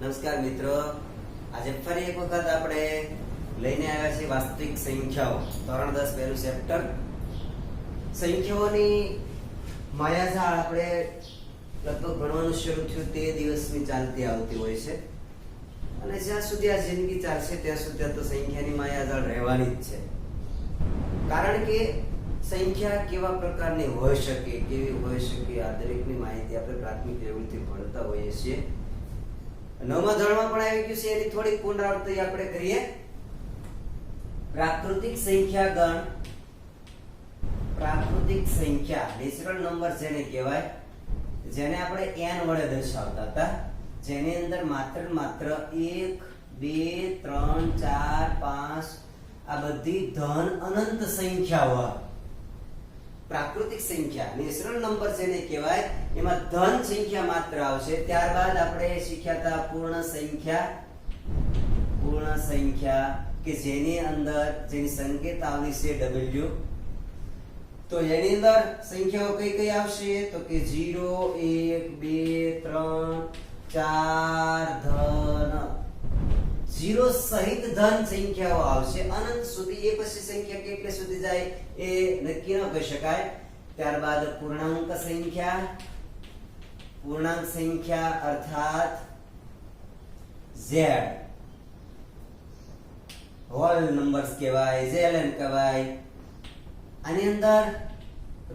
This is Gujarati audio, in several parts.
નમસ્કાર મિત્રો, આજે ફરી એક વખત આપણે લઈને આવ્યા છીએ વાસ્તવિક સંખ્યાઓ ધોરણ 10 પહેલું ચેપ્ટર સંખ્યાઓની માયાજાળ. આપણે લગભગ ભણવાનું શરૂ થયું તે દિવસની ચાલતી આવતી હોય છે અને જ્યાં સુધી આ જિંદગી ચાલશે ત્યાં સુધી તો સંખ્યાની માયાજાળ રહેવાની જ છે. કારણ કે સંખ્યા કેવા પ્રકારની હોઈ શકે, કેવી હોઈ શકે, આ દરેકની માહિતી આપણે પ્રાથમિક લેવલથી ભણતા હોઈએ છીએ. નવમા ધોરણમાં પણ આવી ગયું છે, એની થોડીક પુનરાવૃત્તિ આપણે કરીએ. પ્રાકૃતિક સંખ્યા ગણ, પ્રાકૃતિક સંખ્યા નેચરલ નંબર જેને કહેવાય, જેને આપણે n વડે દર્શાવતા હતા, જેની અંદર માત્ર 1 2 3 4 5 આ બધી ધન અનંત સંખ્યાઓ પ્રાકૃતિક સંખ્યા નેચરલ નંબર જેને કહેવાય, એમાં ધન સંખ્યા માત્ર આવશે. ત્યારબાદ આપણે શીખ્યા હતા પૂર્ણ સંખ્યા. પૂર્ણ સંખ્યા કે જેની અંદર જેની સંકેતાવલી છે w. તો એની અંદર સંખ્યાઓ કઈ કઈ આવશે તો કે 0 1 2 3 4 ધન 0 સહિત ધન સંખ્યાઓ આવશે. અનંત સુધી એ પછી સંખ્યા કેટલે સુધી જાય એ નક્કી ન કહી શકાય. ત્યારબાદ પૂર્ણાંક સંખ્યા. પૂર્ણાંક સંખ્યા અર્થાત z હોલ નંબર્સ કહેવાય, zln કહેવાય. આની અંદર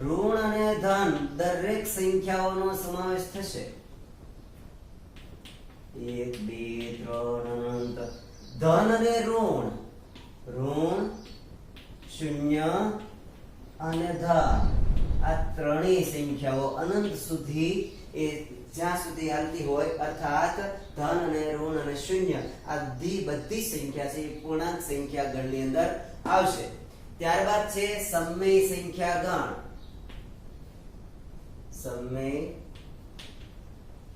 ઋણ અને ધન દરેક સંખ્યાઓનો સમાવેશ થશે. 1 2 3 અનંત ધન અને ઋણ, ઋણ શૂન્ય અને ધન, આ ત્રણેય સંખ્યાઓ અનંત સુધી એ જ્યાં સુધી હાલતી હોય, અર્થાત ધન અને ઋણ અને શૂન્ય આ બધી સંખ્યા છે એ પૂર્ણાંક સંખ્યા ગણની અંદર આવશે. ત્યારબાદ છે સમય સંખ્યા ગણ. સમય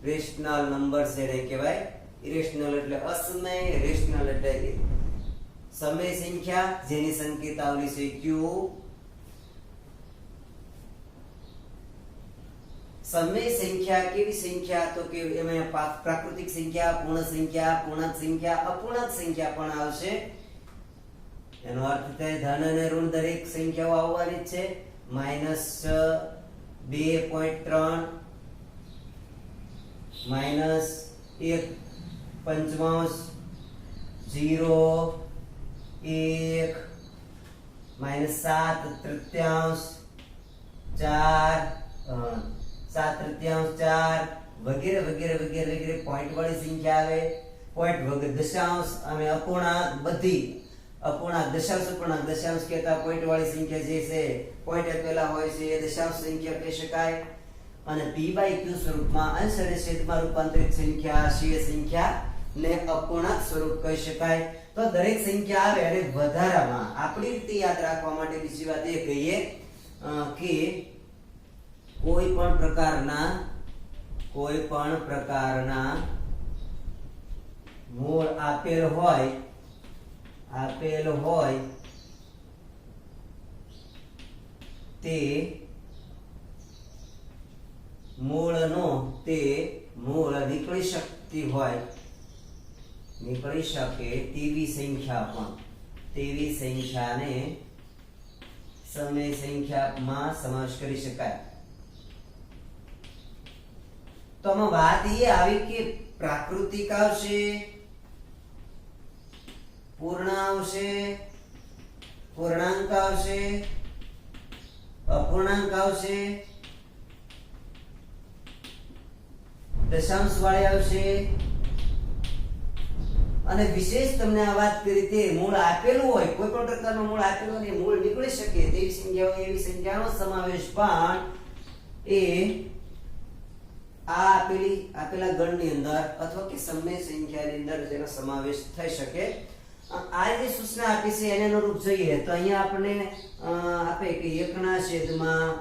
રેશનલ નંબર જેને કહેવાય. ઇરેશનલ એટલે અસમય, રેશનલ એટલે સમય સંખ્યા જેની સંકેતાવલી છે q. સમય સંખ્યા કેવી સંખ્યા તો કે એમાં પ્રાકૃતિક સંખ્યા, પૂર્ણ સંખ્યા, પૂર્ણાંક સંખ્યા, અપૂર્ણાંક સંખ્યા પણ આવશે. એનો અર્થ થાય ધન અને ઋણ દરેક સંખ્યાઓ આવવાની છે. -2.3 -1 પંચમાંશ, 0 1 -7 તૃતીયાંશ, 4 7 તૃતીયાંશ, 4 વગેરે વગેરે વગેરે વગેરે. પોઈન્ટ વાળી સંખ્યા આવે, પોઈન્ટ વગર દશાંશ અને અપૂર્ણાંક બધી. અપૂર્ણાંક દશાંશ, અપૂર્ણાંક દશાંશ કહેતા પોઈન્ટ વાળી સંખ્યા જે છે પોઈન્ટ આપેલા હોય છે એ દશાંશ સંખ્યા કહી શકાય. અને p/q સ્વરૂપમાં અંશ અને છેદમાં રૂપાંતરિત સંખ્યા શીય સંખ્યા ને અપૂર્ણાંક સ્વરૂપ કહી શકાય. તો દરેક સંખ્યા આવે અને વધારામાં આપણી રીતે યાદ રાખવા માટે બીજી વાત એ કહીએ કે કોઈ પણ પ્રકારના મૂળ આપેલ હોય તે મૂળ નીકળી શકતી હોય, નીકળી શકે તેવી સંખ્યાને સમય સંખ્યામાં સમાવેશ કરી શકાય. તો આમાં વાત એ આવી કે પ્રાકૃતિક આવશે, પૂર્ણ આવશે, પૂર્ણાંક આવશે, અપૂર્ણાંક આવશે, દશાંશ વાળી આવશે. અને વિશેષ તમને આ વાત કરી તે મૂળ આપેલું હોય, કોઈ પણ પ્રકારનું મૂળ આપેલું હોય, મૂળ નીકળી શકે તેવી સંખ્યાઓ, એવી સંખ્યાનો સમાવેશ પણ એ આ આપેલા ગણની અંદર અથવા કે સમય સંખ્યાની અંદર જેનો સમાવેશ થઈ શકે. આ જે સૂચના આપી છે એને અનુરૂપ જોઈએ તો અહીંયા આપણને આપે કે 1/16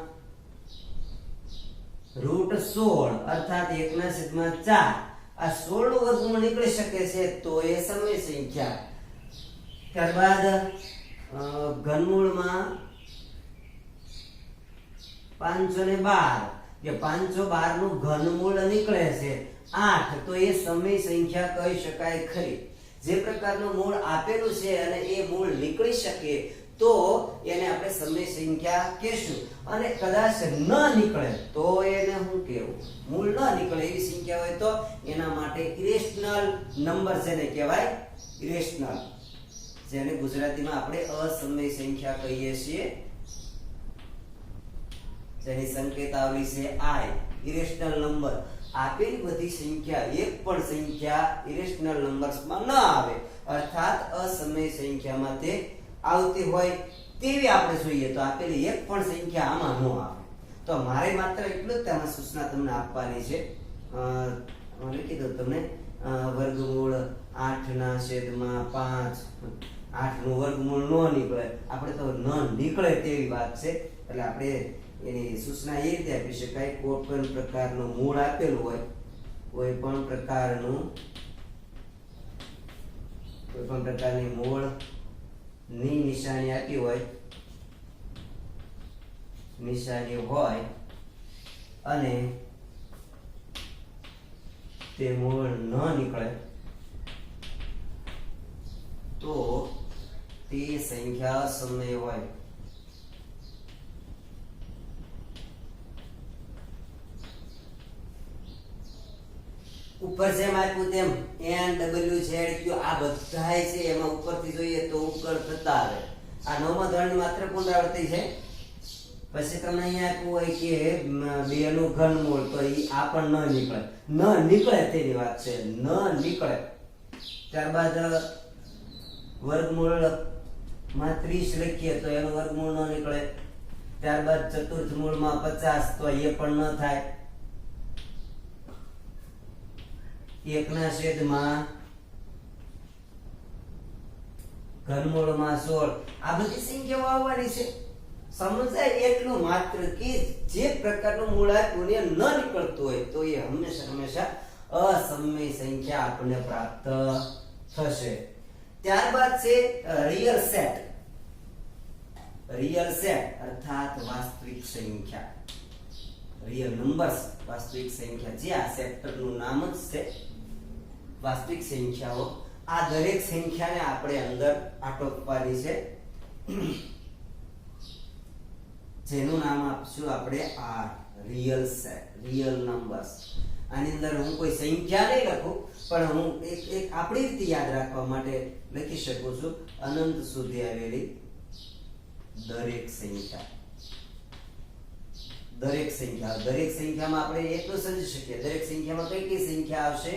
√16 અર્થાત 1/4 આ 16 નું વર્ગમૂળ નીકળી શકે છે તો એ સમય સંખ્યા. ત્યારબાદ ઘનમૂળમાં 512 કે 512 નું ઘનમૂળ નીકળે છે 8 તો એ સમય સંખ્યા કહી શકાય ખરી. જે પ્રકારનું મૂળ આપેલું છે અને એ મૂળ નીકળી શકે તો એને આપણે સમય સંખ્યા કહેશું. અને કદાચ ન નીકળે તો એને શું કહેવું? મૂળ ન નીકળે એવી સંખ્યા હોય તો એના માટે ઇરેશનલ નંબર જેને કહેવાય, ઇરેશનલ, જેને ગુજરાતીમાં આપણે અસમય સંખ્યા કહીએ છીએ, જેની સંકેતાવલી છે I, ઇરેશનલ નંબર. આપેલી બધી સંખ્યા એક પણ સંખ્યા ઇરેશનલ નંબર્સમાં ન આવે, અર્થાત અસમય સંખ્યામાં તે આવતી હોય તેવી આપણે જોઈએ તો આપેલી એક પણ સંખ્યા આમાં ન આવે. તો મારે માત્ર એટલું જ તેમાં સૂચના તમને આપવાની છે. મને કીધું તમને વર્ગમૂળ 8/5, 8 નું વર્ગમૂળ ન નીકળે, આપણે તો ન નીકળે તેવી વાત છે. એટલે આપણે એની સૂચના એ રીતે આપી શકાય, કોઈ પણ પ્રકારનું મૂળ આપેલું હોય, કોઈ પણ પ્રકારની મૂળ ની નિશાની આપી હોય, નિશાની હોય અને તે મૂળ ન નીકળે તો તે સંખ્યા સમય હોય. ઉપર જેમ આપ્યું તેમ n w z q આ બધાય છે એમાં ઉપરથી જોઈએ તો ઉપર થતા આવે. આ નવમા ધોરણની માત્ર પુનરાવૃત્તિ છે. પછી તમને અહીંયા આપ્યું હોય કે 2 નું ઘનમૂળ, તો ઈ આ પણ ન નીકળે તેની વાત છે, ન નીકળે. ત્યારબાદ વર્ગમૂળ માં 30 લખીએ તો એનું વર્ગમૂળ ન નીકળે. ત્યારબાદ ચતુર્થ મૂળમાં 50 તો એ પણ ન થાય. 1/16 ઘનમૂળમાં 16 આ બધી સંખ્યાઓ આવવાની છે. સમજાય એટલું માત્ર કે જે પ્રકારનું મૂળ આપ્યું ને ન નીકળતું હોય તો એ હંમેશા અસમય સંખ્યા આપણને પ્રાપ્ત થશે. ત્યારબાદ છે રિયલ સેટ. રિયલ સેટ અર્થાત વાસ્તવિક સંખ્યા, રિયલ નંબર્સ, વાસ્તવિક સંખ્યા, જે આ ચેપ્ટરનું નામ જ છે વાસ્તવિક સંખ્યાઓ. આ દરેક સંખ્યાને આપણે અંદર આટોપવાની છે, જેનું નામ આપશું આપણે આ રિયલ સેટ, રિયલ નંબર્સ. આની અંદર હું કોઈ સંખ્યા નહીં લખું, પણ હું એક આપણી રીતે યાદ રાખવા માટે લખી શકું છું અનંત સુધી આવેલી દરેક સંખ્યા. દરેક સંખ્યામાં આપણે એટલું સમજી શકીએ, દરેક સંખ્યામાં કઈ કઈ સંખ્યા આવશે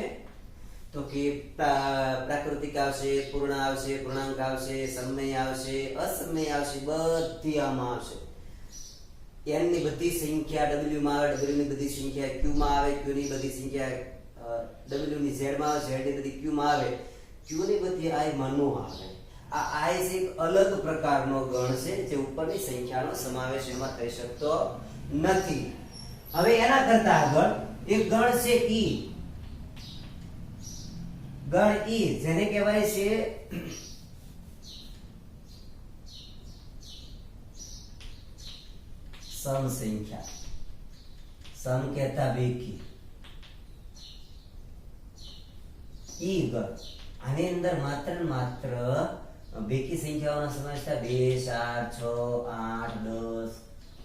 તો કે પ્રાકૃતિક આવશે, પૂર્ણ આવશે, પૂર્ણાંક આવશે, સમય આવશે, અસમય આવશે, બધી આમાં આવશે. n ની બધી સંખ્યા w માં આવે, w ની બધી સંખ્યા q માં આવે, q ની બધી સંખ્યા w ની z માં આવે, z ની બધી q માં આવે, q ની બધી i માં ન આવે. આ i એક અલગ પ્રકારનો ગણ છે જે ઉપરની સંખ્યાનો સમાવેશ એમાં થઈ શકતો નથી. હવે એના કરતા આગળ એક ગણ છે ઈ, ગણ ઈ જેને કહેવાય છે સમ સંખ્યા, સમ કહેતા બેકી. ઈ ગણ આની અંદર માત્ર બેકી સંખ્યાઓનો સમાવેશ થાય. 2 4 6 8 10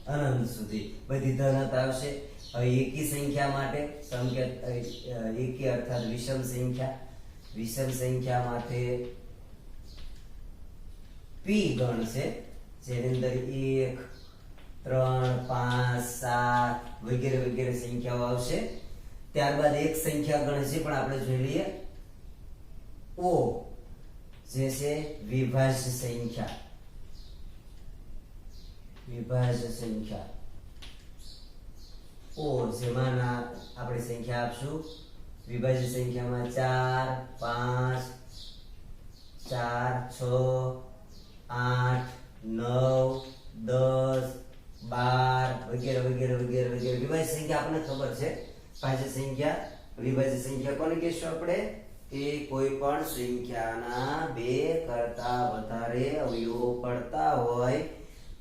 અનંત સુધી બધી ધનત આવશે. હવે એકી સંખ્યા માટે સંકેત એકી અર્થાત વિષમ સંખ્યા, વિષમ સંખ્યા માટે પી ગણ છે જેની અંદર 1 3 5 7 વગેરે સંખ્યાઓ આવશે. ત્યારબાદ એક સંખ્યા ગણ છે પણ આપણે જોઈ લઈએ ઓ, જે છે વિભાજ્ય સંખ્યા. વિભાજ્ય સંખ્યા ઓ, જેમાં આપણે સંખ્યા આપશું વિભાજ્ય સંખ્યામાં 4 5 4 6 8 9 10 12 વગેરે વિભાજ્ય સંખ્યા આપણને ખબર છે. ભાજ્ય સંખ્યા, વિભાજ્ય સંખ્યા કોને કહેશું આપણે? કે કોઈ પણ સંખ્યાના 2 કરતા વધારે અવયવો પડતા હોય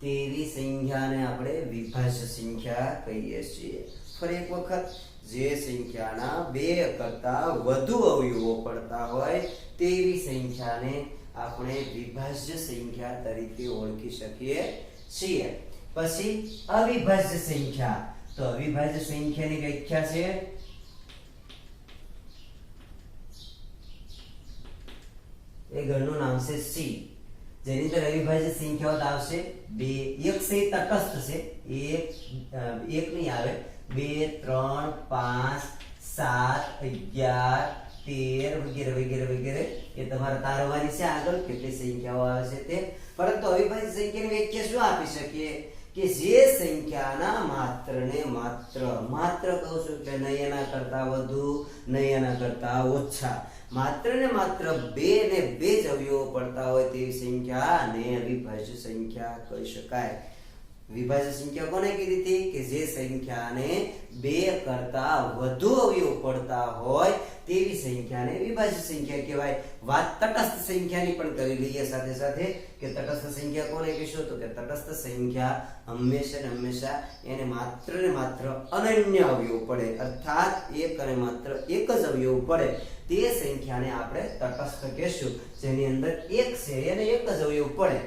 તેવી સંખ્યાને આપણે વિભાજ્ય સંખ્યા કહીએ છીએ. ફરી એક વખત, જે સંખ્યાના 2 કરતા વધુ અવયવો પડતા હોય તેવી સંખ્યાને આપણે વિભાજ્ય સંખ્યા તરીકે ઓળખી શકીએ છીએ. પછી અવિભાજ્ય સંખ્યા. તો અવિભાજ્ય સંખ્યાની વ્યાખ્યા છે એ ગણનું નામ છે C, જેની અંદર અવિભાજ્ય સંખ્યાઓ આવશે 2. એક છે તટસ્થ છે, એક નહીં આવે, 2 3 5 7 11 13 વગેરે વગેરે વગેરે એ તમારે તારવાની છે આગળ કેટલી સંખ્યાઓ આવે છે તે. પરંતુ અવિભાજ્ય સંખ્યાની વ્યાખ્યા શું આપી શકીએ કે જે સંખ્યાના માત્ર ને માત્ર કહું છું કે નહીં એના કરતા વધુ નહીં એના કરતા ઓછા, માત્ર ને માત્ર 2 ને 2 જ અવયવો પડતા હોય તેવી સંખ્યાને અવિભાજ્ય સંખ્યા કહી શકાય. વિભાજ્ય સંખ્યા કોને કીધી હતી કે જે સંખ્યાને 2 કરતા વધુ અવયવો પડતા હોય તેવી સંખ્યાને વિભાજ્ય સંખ્યા કહેવાય. વાત તટસ્થ સંખ્યાની પણ કરી લઈએ સાથે સાથે કે તટસ્થ સંખ્યા કોને કહીશું તો કે તટસ્થ સંખ્યા હંમેશા એને માત્ર ને માત્ર અનન્ય અવયવ પડે, અર્થાત એક અને માત્ર એક જ અવયવ પડે તે સંખ્યાને આપણે તટસ્થ કહીશું. જેની અંદર એક છે એને એક જ અવયવ પડે.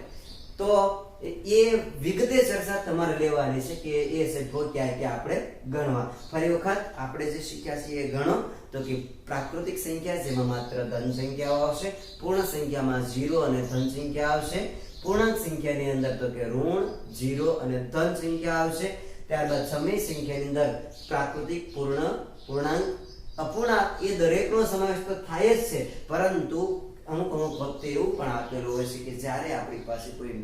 તો એ વિગતે ચર્ચા તમારે લેવાની છે કે એ સંખ્યાઓ ક્યાં ક્યાં આપણે ગણવા. ફરી વખત આપણે જે શીખ્યા છીએ એ ગણો તો કે પ્રાકૃતિક સંખ્યા જેમાં માત્ર ધન સંખ્યાઓ આવશે, પૂર્ણ સંખ્યામાં 0 અને ધન સંખ્યા આવશે, પૂર્ણાંક સંખ્યાની અંદર તો કે ઋણ 0 અને ધન સંખ્યા આવશે. ત્યારબાદ સમય સંખ્યાની અંદર પ્રાકૃતિક, પૂર્ણ, પૂર્ણાંક, અપૂર્ણાંક એ દરેકનો સમાવેશ તો થાય જ છે, પરંતુ અમુક વખતે એવું પણ આપેલું હોય છે કે જ્યારે આપણી પાસે કોઈ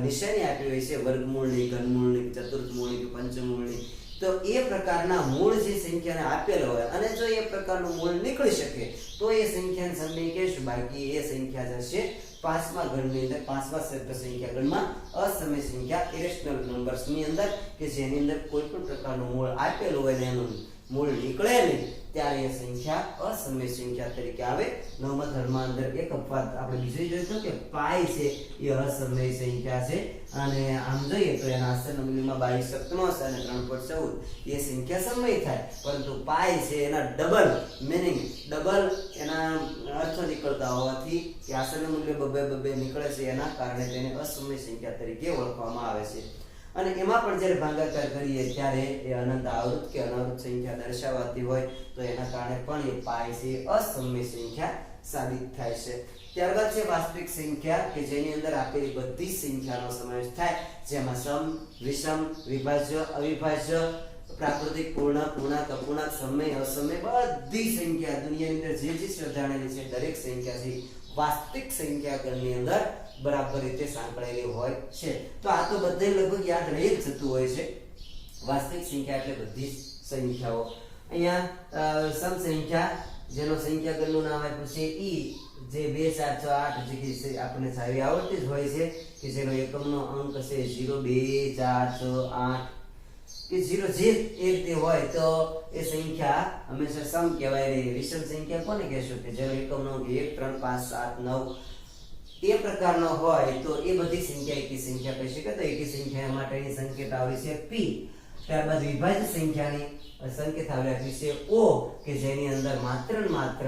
નિશાની આપી હોય છે વર્ગમૂળની, ઘનમૂળની, ચતુર્થમૂળની કે પંચમૂળની, તો એ પ્રકારના મૂળ જે સંખ્યાને આપેલો હોય અને જો એ પ્રકારનું મૂળ નીકળી શકે તો એ સંખ્યાને સમય કહેશું. બાકી એ સંખ્યા જશે 5મા ગણની અંદર, 5મા સંખ્યા ગણમાં અસમય સંખ્યા ઇરેશનલ નંબર્સ ની અંદર કે જેની અંદર કોઈ પણ પ્રકારનું મૂળ આપેલું હોય ને એનું મૂળ નીકળે નહીં ત્યારે એ સંખ્યા અસમય સંખ્યા તરીકે આવે. 9મા ધોરણમાં અંદર એક અપવાદ આપણે બીજું જોઈશું કે પાઈ છે એ અસમય સંખ્યા છે અને આમ જોઈએ તો એના આસનના મૂલ્યમાં 22 અને 3.14 એ સંખ્યા સમય થાય, પરંતુ પાઈ છે એના ડબલ મીનિંગ, ડબલ એના અર્થો નીકળતા હોવાથી કે આસનનું મૂલ્ય બબે નીકળે છે એના કારણે તેને અસમય સંખ્યા તરીકે ઓળખવામાં આવે છે. અને એમાં પણ જ્યારે ભાગાકાર કરીએ ત્યારે એ અનંત આવૃત કે અનાવૃત સંખ્યા દર્શાવાતી હોય તો એના કારણે પણ એ પાઈ છે અસમય સંખ્યા સાબિત થાય છે. ત્યારબાદ છે વાસ્તવિક સંખ્યા કે જેની અંદર આપેલી બધી સંખ્યાનો સમાવેશ થાય, જેમાં સમ, વિષમ, વિભાજ્ય, અવિભાજ્ય, પ્રાકૃતિક, પૂર્ણ, પૂર્ણાંક, અપૂર્ણાંક, સમય, અસમય બધી સંખ્યા દુનિયાની અંદર જે સર્જાણેલી છે દરેક સંખ્યા છે વાસ્તવિક સંખ્યા ગણની અંદર બરાબર રીતે સાંકળેલી હોય છે. તો આ તો બધે લગભગ યાદ રહી જ જતું હોય છે. વાસ્તવિક સંખ્યા એટલે બધી સંખ્યાઓ. અહીંયા સમ સંખ્યા જેનો સંખ્યા ગણનું નામ આપ્યું છે ઈ, જે 2 4 6 8 જે આપણને સારી આવડતી જ હોય છે કે જેનો એકમનો અંક છે 0 2 4 6 8 કે 0 જે એ રીતે હોય તો એ સંખ્યા હંમેશા સમ કહેવાય. રહી વિષમ સંખ્યા કોને કહેશું કે જેનો એકમનો અંક 1 3 5 7 9 એ પ્રકારનો હોય તો એ બધી સંખ્યા એકી સંખ્યા કહી શકાય. તો એકી સંખ્યા માટેની સંકેત આવડી છે p. ત્યારબાદ વિભાજ્ય સંખ્યાની સંકેત આવડી છે o કે જેની અંદર માત્ર ને માત્ર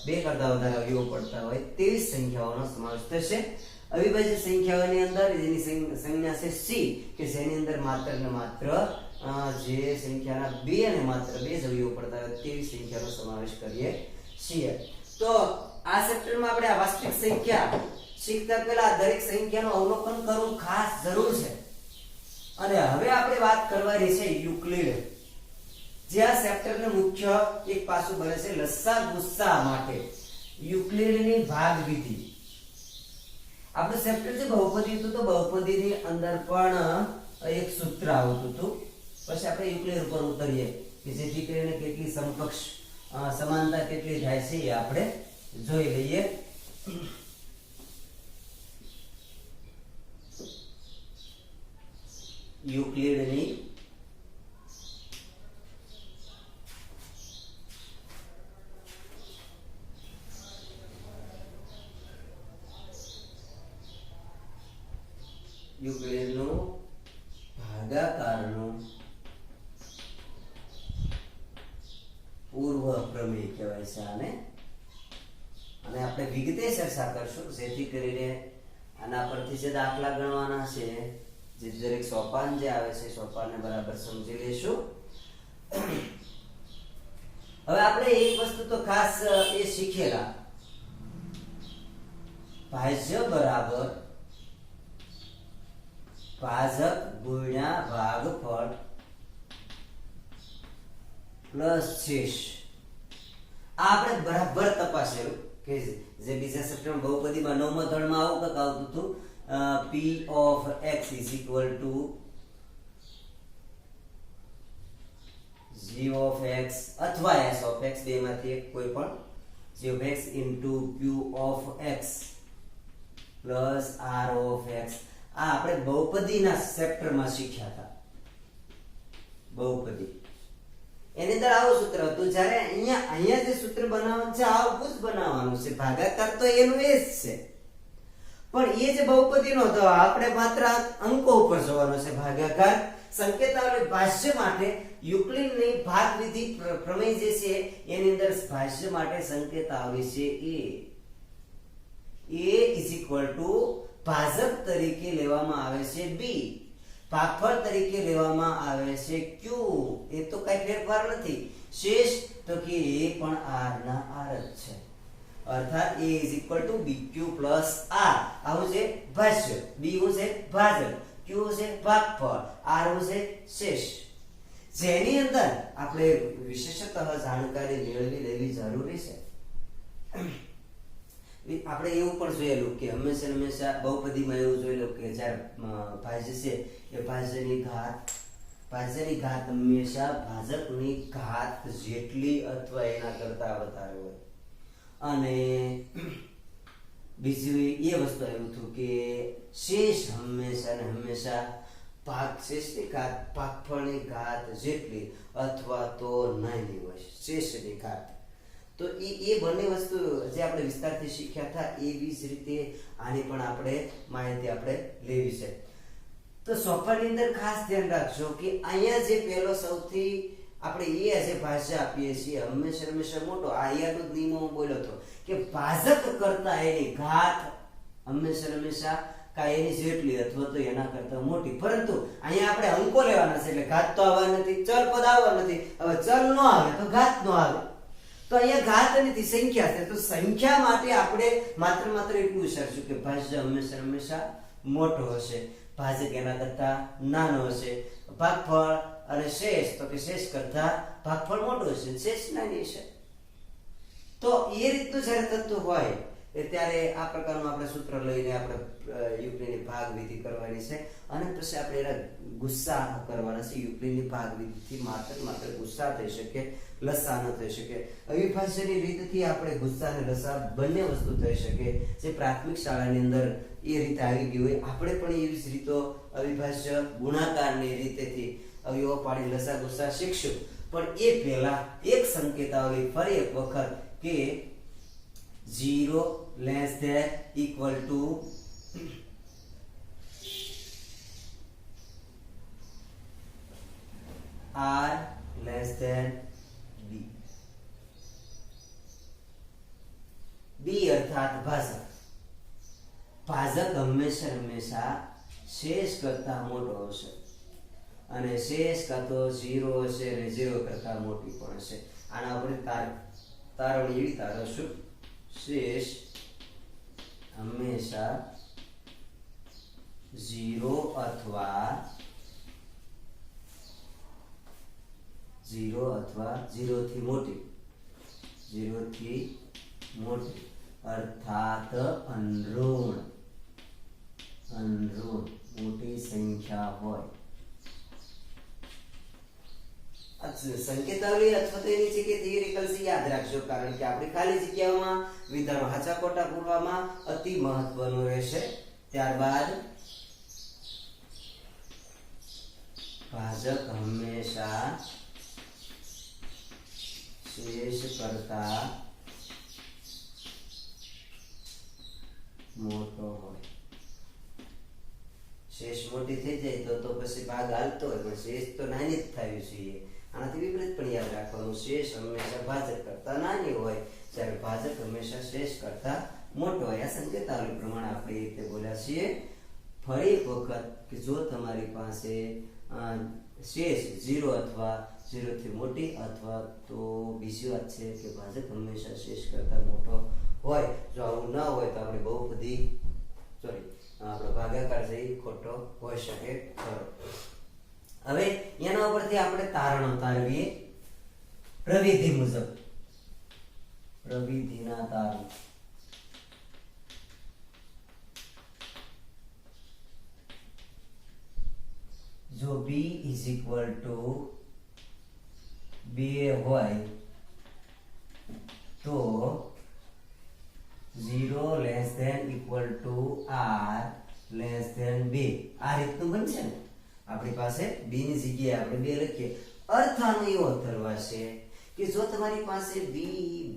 2 કરતા વધારે અવયવો પડતા હોય તેવી સંખ્યાઓનો સમાવેશ થશે. અવિભાજ્ય સંખ્યાઓની અંદર જેની સંજ્ઞા છે c કે જેની અંદર માત્ર ને માત્ર જે સંખ્યાના 2 અને માત્ર 2 જ અવયવો પડતા હોય તેવી સંખ્યાનો સમાવેશ કરીએ છીએ. તો આ ચેપ્ટરમાં આપણે આ વાસ્તવિક સંખ્યા શીખતા પહેલા દરેક સંખ્યાનું અવલોકન કરવું ખાસ જરૂર છે. અને હવે આપણે વાત કરવાની છે યુક્લિડ, જે આ ચેપ્ટરનું મુખ્ય એક પાસું બને છે લસા ગુસ્સા માટે. યુક્લિડની ભાગ વિધિ આપણું ચેપ્ટર જે બહુપદી હતું તો બહુપદીની અંદર પણ એક સૂત્ર આવતું હતું. પછી આપણે યુક્લિડ ઉપર ઉતરીએ કે જેથી કરીને કેટલી સમકક્ષ સમાનતા કેટલી થાય છે એ આપણે જોઈ લઈએ. યુક્લિડની યુક્લિડનું પૂર્વ પ્રમેય કહેવાય છે આને. અને આપણે વિગતે ચર્ચા કરશું જેથી કરીને આના પરથી જે દાખલા ગણવાના છે, જે દરેક સોપાન જે આવે છે સોપાનને બરાબર સમજી લેશું. હવે આપણે એક વસ્તુ તો ખાસ એ શીખેલા, ભાજ્ય બરાબર ભાજક ગુણ્યા ભાગફળ પ્લસ શેષ. આ આપણે બરાબર તપાસેલું કે જે બીજા ચેપ્ટરમાં બહુપદીમાં 9મા ધોરણમાં આવું કંઈક આવતું હતું, p of x is equal to g of x અથવા s of x, બેમાંથી એક કોઈ પણ, g of x into q of x plus r of x. આ આપણે બહુપદીના ચેપ્ટરમાં શીખ્યા હતા. બહુપદી એની અંદર આવું સૂત્ર હતું. જ્યારે અહીંયા જે સૂત્ર બનાવવાનું છે આવું જ બનાવવાનું છે, ભાગાકાર તો એનું એ જ છે, પણ એ જે બહુપદીનો હતો આપણે માત્ર અંકો ઉપર જોવાનો છે. ભાગાકાર સંકેતાવલી ભાષ્ય માટે યુક્લિડની ભાગવિધિ પ્રમેય જે છે એની અંદર ભાષ્ય માટે સંકેતાવલી છે a is equal to ભાજક તરીકે લેવામાં આવે છે b, ભાગફળ તરીકે લેવામાં આવે છે q. એ તો કઈ ફેરફાર નથી. શેષ તો કે એ પણ r ના r જ છે, અર્થાત a is equal to bq plus r. આવું છે ભાષ્ય, b હું છે ભાજક, q છે ભાગફળ, r હું છે શેષ. જેની અંદર આપણે વિશેષતઃ જાણકારી મેળવી લેવી જરૂરી છે. આપણે એવું પણ જોયેલું કે હંમેશા બહુપદીમાં એવું જોયેલું કે જ્યારે ભાજ્ય છે એ ભાજ્યની ઘાત હંમેશા ભાજકની ઘાત જેટલી અથવા એના કરતા વધારે હોય. અને બીજું એ વસ્તુ એવું હતું કે શેષ હંમેશા શેષની ઘાત ભાગફળની ઘાત જેટલી અથવા તો નાની હોય, શેષની ઘાત. તો એ બંને વસ્તુ જે આપણે વિસ્તારથી શીખ્યા હતા એવી જ રીતે આની પણ આપણે માહિતી આપણે લેવી છે. તો સોપાની અંદર ખાસ ધ્યાન રાખજો કે અહીંયા જે પહેલો સૌથી આપણે એ જે ભાષ્ય આપીએ છીએ હંમેશા મોટો. આ અહીંયાનો જ નિયમ હું બોલ્યો હતો કે ભાજક કરતા એની ઘાત હંમેશા કાંઈ એની જેટલી અથવા તો એના કરતા મોટી. પરંતુ અહીંયા આપણે અંકો લેવાના છે એટલે ઘાત તો આવવા નથી, ચલ પદ આવવા નથી. હવે ચલ નો આવે તો ઘાત નો આવે. તો અહીંયા ઘાત નથી, સંખ્યા છે. તો સંખ્યા માટે આપણે માત્ર એટલું વિચારશું કે ભાજ્ય હંમેશા મોટો હશે, ભાજક એના કરતા નાનો હશે. ભાગફળ અને શેષ તો કે શેષ કરતા ભાગફળ મોટો હશે, શેષ નાની હશે. તો એ રીતનું જ્યારે થતું હોય ત્યારે આ પ્રકારનું આપણે સૂત્ર લઈને આપણે યુક્લિડની ભાગવિધિ કરવાની છે. અને પછી આપણે એના ગુસ્સા કરવાના છે. યુક્લિડની ભાગવિધિથી માત્ર ગુસ્સા થઈ શકે, લસા ન થઈ શકે. અવિભાજ્યની રીતથી આપણે ગુસ્સા અને લસા બંને વસ્તુ થઈ શકે. જે પ્રાથમિક શાળાની અંદર એ રીતે આવી ગઈ હોય, આપણે પણ એવી જ રીતો અવિભાજ્ય ગુણાકારની રીતેથી અવયવો પાડી લસા ગુસ્સા શીખશું. પણ એ પહેલા એક સંકેતાવલી ફરી એક વખત કે 0 less than equal to r less than b. b અર્થાત ભાજક. ભાજક હંમેશા શેષ કરતા મોટો હશે અને શેષ કાં તો 0 હશે અને 0 કરતા મોટી પણ હશે. આના ઉપર તારવણી એવી તારવશું, શેષ હંમેશા 0 અથવા 0 થી મોટી, 0 થી મોટી અર્થાત અનઋણ મોટી સંખ્યા હોય. સંકેતાવલી અથવા તો એની જગ્યાએ થિયરિકલ છે યાદ રાખજો, કારણ કે આપણી ખાલી જગ્યાઓમાં વિધાનો હાચા ખોટા પૂરવામાં અતિ મહત્વનું રહેશે. ત્યારબાદ ભાજક હંમેશા શેષ કરતા મોટો હોય. શેષ મોટી થઈ જાય તો પછી ભાગ હાલતો હોય, પણ શેષ તો નાની જ થવી જોઈએ. આનાથી વિપરીત પણ યાદ યાદ રાખવાનું શેષ હંમેશા ભાજક કરતા નાની હોય જ્યારે ભાજક હંમેશા શેષ કરતા મોટો હોય આ સંકેતાવલી પ્રમાણે આપણે એ રીતે બોલ્યા છીએ ફરી એક વખત કે જો તમારી પાસે શેષ 0 અથવા 0 થી મોટી અથવા તો બીજી વાત છે કે ભાજક હંમેશા શેષ કરતા મોટો હોય જો આવું ન હોય તો આપણે બહુ બધી આપણો ભાગાકાર છે એ ખોટો હોઈ શકે ખરો હવે એના ઉપરથી આપણે તારણ ઉતારવીએ પ્રવિધિ મુજબ પ્રવિધિના તારણ જો b = 2 હોય તો 0 less than equal to r less than 2 આ રીતનું બનશે ને આપણી પાસે b ની જગ્યાએ આપણે 2 લખીએ અર્થ આનો એવો થરવાશે કે જો તમારી પાસે b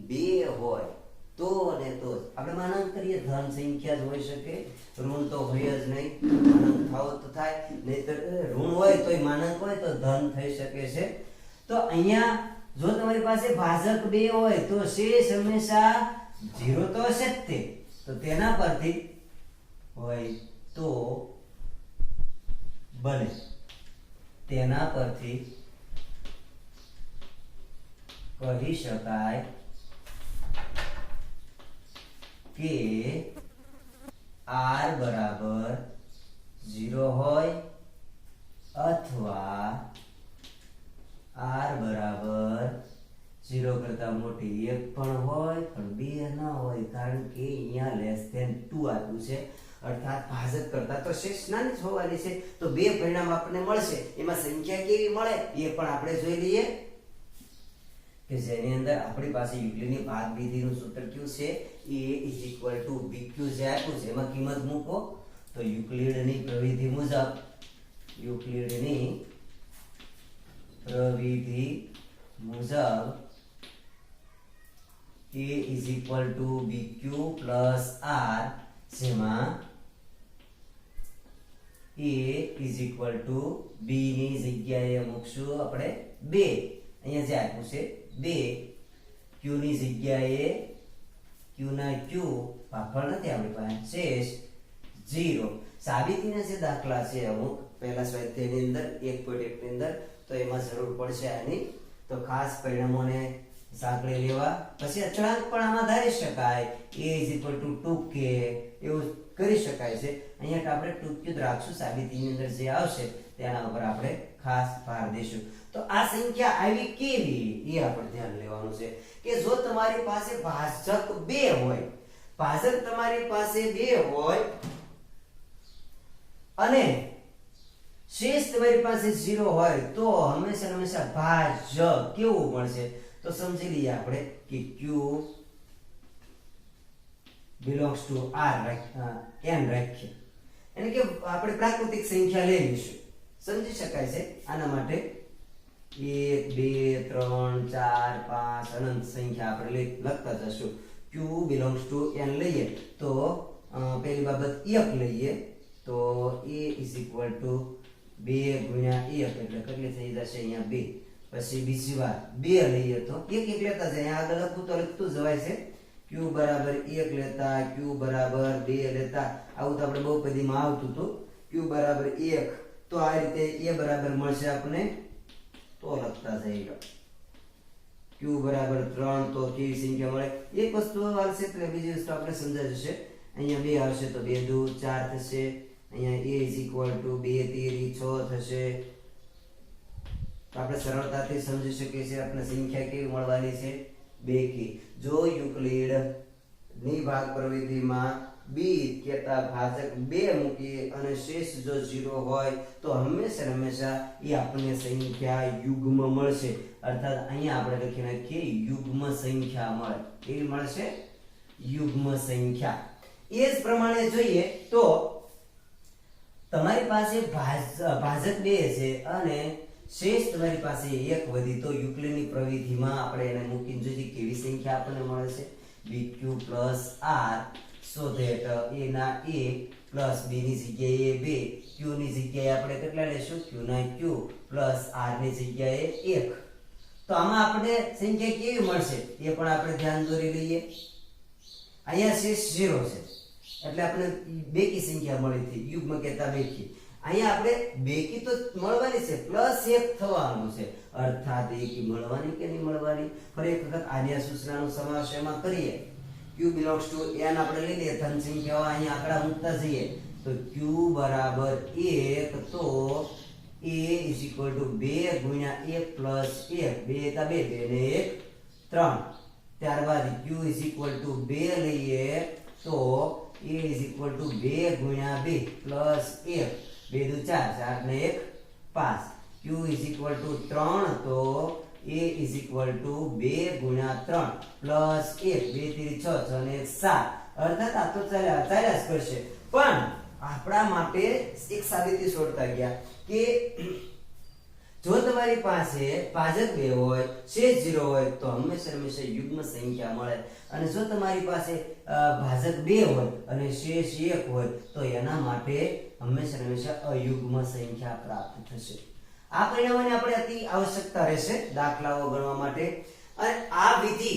2 હોય તો અને તો આપણે માનાંક કરીએ ધન સંખ્યા જ હોઈ શકે ઋણ તો હોય જ નહીં માનાંક થાવ તો થાય નહીતર ઋણ હોય તોય માનાંક હોય તો ધન થઈ શકે છે તો અહીંયા જો તમારી પાસે ભાજક 2 હોય તો શેષ હંમેશા 0 તો હશે જ તે તો તેના પરથી હોય તો બને તેના પરથી કહી શકાય કે r બરાબર 0 હોય અથવા r બરાબર 0 કરતા મોટી 1 પણ હોય પણ 2 ન હોય કારણ કે અહીંયા લેસ ધેન 2 આપ્યું છે અર્થાત ભાજક કરતા તો શેષ નાની જ હોવાની છે તો બે પરિણામ આપણને મળશે એમાં સંખ્યા કેવી મળે એ પણ આપણે જોઈ લઈએ કે જેની અંદર આપણી પાસે યુક્લિડની ભાગવિધિનું સૂત્ર કયું છે a = bq જે આપ્યું છે એમાં કિંમત મૂકો તો યુક્લિડની પ્રવિધિ મુજબ a = bq + r જેમાં a = b ની જગ્યાએ મૂકશું આપણે 2 અહીંયા જે આપ્યું છે 2 q ની જગ્યાએ q ના q ભાગફળ નથી આપણી પાસે શેષ 0 સાબિતીના જે દાખલા છે અમુક પહેલા સ્વાધ્યાયની અંદર 1.1 ની અંદર તો એમાં જરૂર પડશે આની તો ખાસ પરિણામોને સાંકળી લેવા પછી અચળાંક પણ આમાં ધારી શકાય a = 2k એવું કરી શકાય છે અહીંયા આપણે 2k જ રાખશું સાબિતીની અંદર જે આવશે તેના ઉપર આપણે ખાસ ભાર દઈશું તો આ સંખ્યા આવી કેવી એ આપણે ધ્યાન લેવાનું છે કે જો તમારી પાસે ભાજક 2 હોય ભાજક તમારી પાસે 2 હોય અને શેષ તમારી પાસે 0 હોય તો હંમેશા ભાજક કેવું મળશે તો સમજી લઈએ આપણે કે q belongs to r n રાખીએ એટલે કે આપણે પ્રાકૃતિક સંખ્યા લઈ લઈશું સમજી શકાય છે આના માટે 1 2 3 4 5 અનંત સંખ્યા આપણે લખતા જશું q belongs to n લઈએ તો પહેલી બાબત 1 લઈએ તો a = 2 ગુણ્યા 1 એટલે કેટલી થઈ જશે અહીંયા 2 પછી બીજી વાર 2 લઈએ તો 1 લેતા જાય આગળ લખતું જવાય છે q બરાબર 1 લેતા q બરાબર 2 લેતા આવું તો આપણે બહુપદીમાં આવતું હતું q બરાબર 1 તો આ રીતે a બરાબર મળશે આપણે તો લખતા જઈએ q બરાબર 3 તો કેવી સંખ્યા મળે એક વસ્તુ આવશે તો બીજી વસ્તુ આપણે સમજાઈ જશે અહીંયા 2 આવશે તો 2 દુ 4 થશે અહીંયા a = 2 3 6 થશે આપણે સરળતાથી સમજી શકીએ છીએ આપણે સંખ્યા કેવી મળવાની છે 2 કી જો યુક્લિડ ની ભાગ પ્રવિધિમાં b કેતા ભાજક 2 મૂકીએ અને શેષ જો 0 હોય તો હંમેશા એ આપણને સંખ્યા યુગ્મ મળશે અર્થાત અહીંયા આપણે લખી નાખીએ યુગ્મ સંખ્યા મળે કેવી મળશે યુગ્મ સંખ્યા એ જ પ્રમાણે જોઈએ તો તમારી પાસે ભાજક 2 છે અને શેષ તમારી પાસે 1 વધી તો યુક્લિડની પ્રવિધિમાં આપણે એને મૂકીને જોઈએ કેવી સંખ્યા આપણને મળે છે bq + r so that a ના a plus b ની જગ્યાએ 2 q ની જગ્યાએ આપણે કેટલા લેશું q ના q plus r ની જગ્યાએ 1 તો તો આમાં આપણે સંખ્યા કેવી મળશે એ પણ આપણે ધ્યાન દોરી લઈએ. અહીંયા શેષ 0 છે એટલે આપણે બેકી સંખ્યા મળી હતી, યુગ્મ કહેતા બેકી. અહીંયા આપણે બેકી તો મળવાની છે, +1 થવાનું છે, અર્થાત એકી મળવાની કે નહીં મળવાની. ફરી એક વખત આની સૂચનાનો સમાવેશ એમાં કરીએ. q belongs to n આપણે લઈ લઈએ, ધન સંખ્યાઓ અહીંયા આંકડા મૂકતા જઈએ તો q બરાબર 1, તો a is equal to 2 ગુણ્યા 1 પ્લસ 1, 2 તા 2, 2 ને 1 3. ત્યારબાદ q is equal to 2 લઈએ તો a is equal to 2 ગુણ્યા 2 પ્લસ 1, 2 દુ 4, 4 ને 1 5. q is equal to 3 તો a is equal to 2 ગુણ્યા 3 પ્લસ 1, 2 3 6, 6 ને 1 7. અર્થાત આ તો ચાલ્યા જ કરશે. પણ આપણા માટે એક સાબિતી શોધતા ગયા કે જો તમારી પાસે ભાજક 2 હોય, શેષ 0 હોય તો હંમેશા યુગ્મ સંખ્યા મળે. અને જો તમારી પાસે ભાજક 2 હોય અને શેષ 1 હોય તો એના માટે હંમેશા અયુગ્મ સંખ્યા પ્રાપ્ત થશે. આ પરિણામોની આપણે અતિ આવશ્યકતા રહેશે દાખલાઓ ગણવા માટે. અને આ વિધિ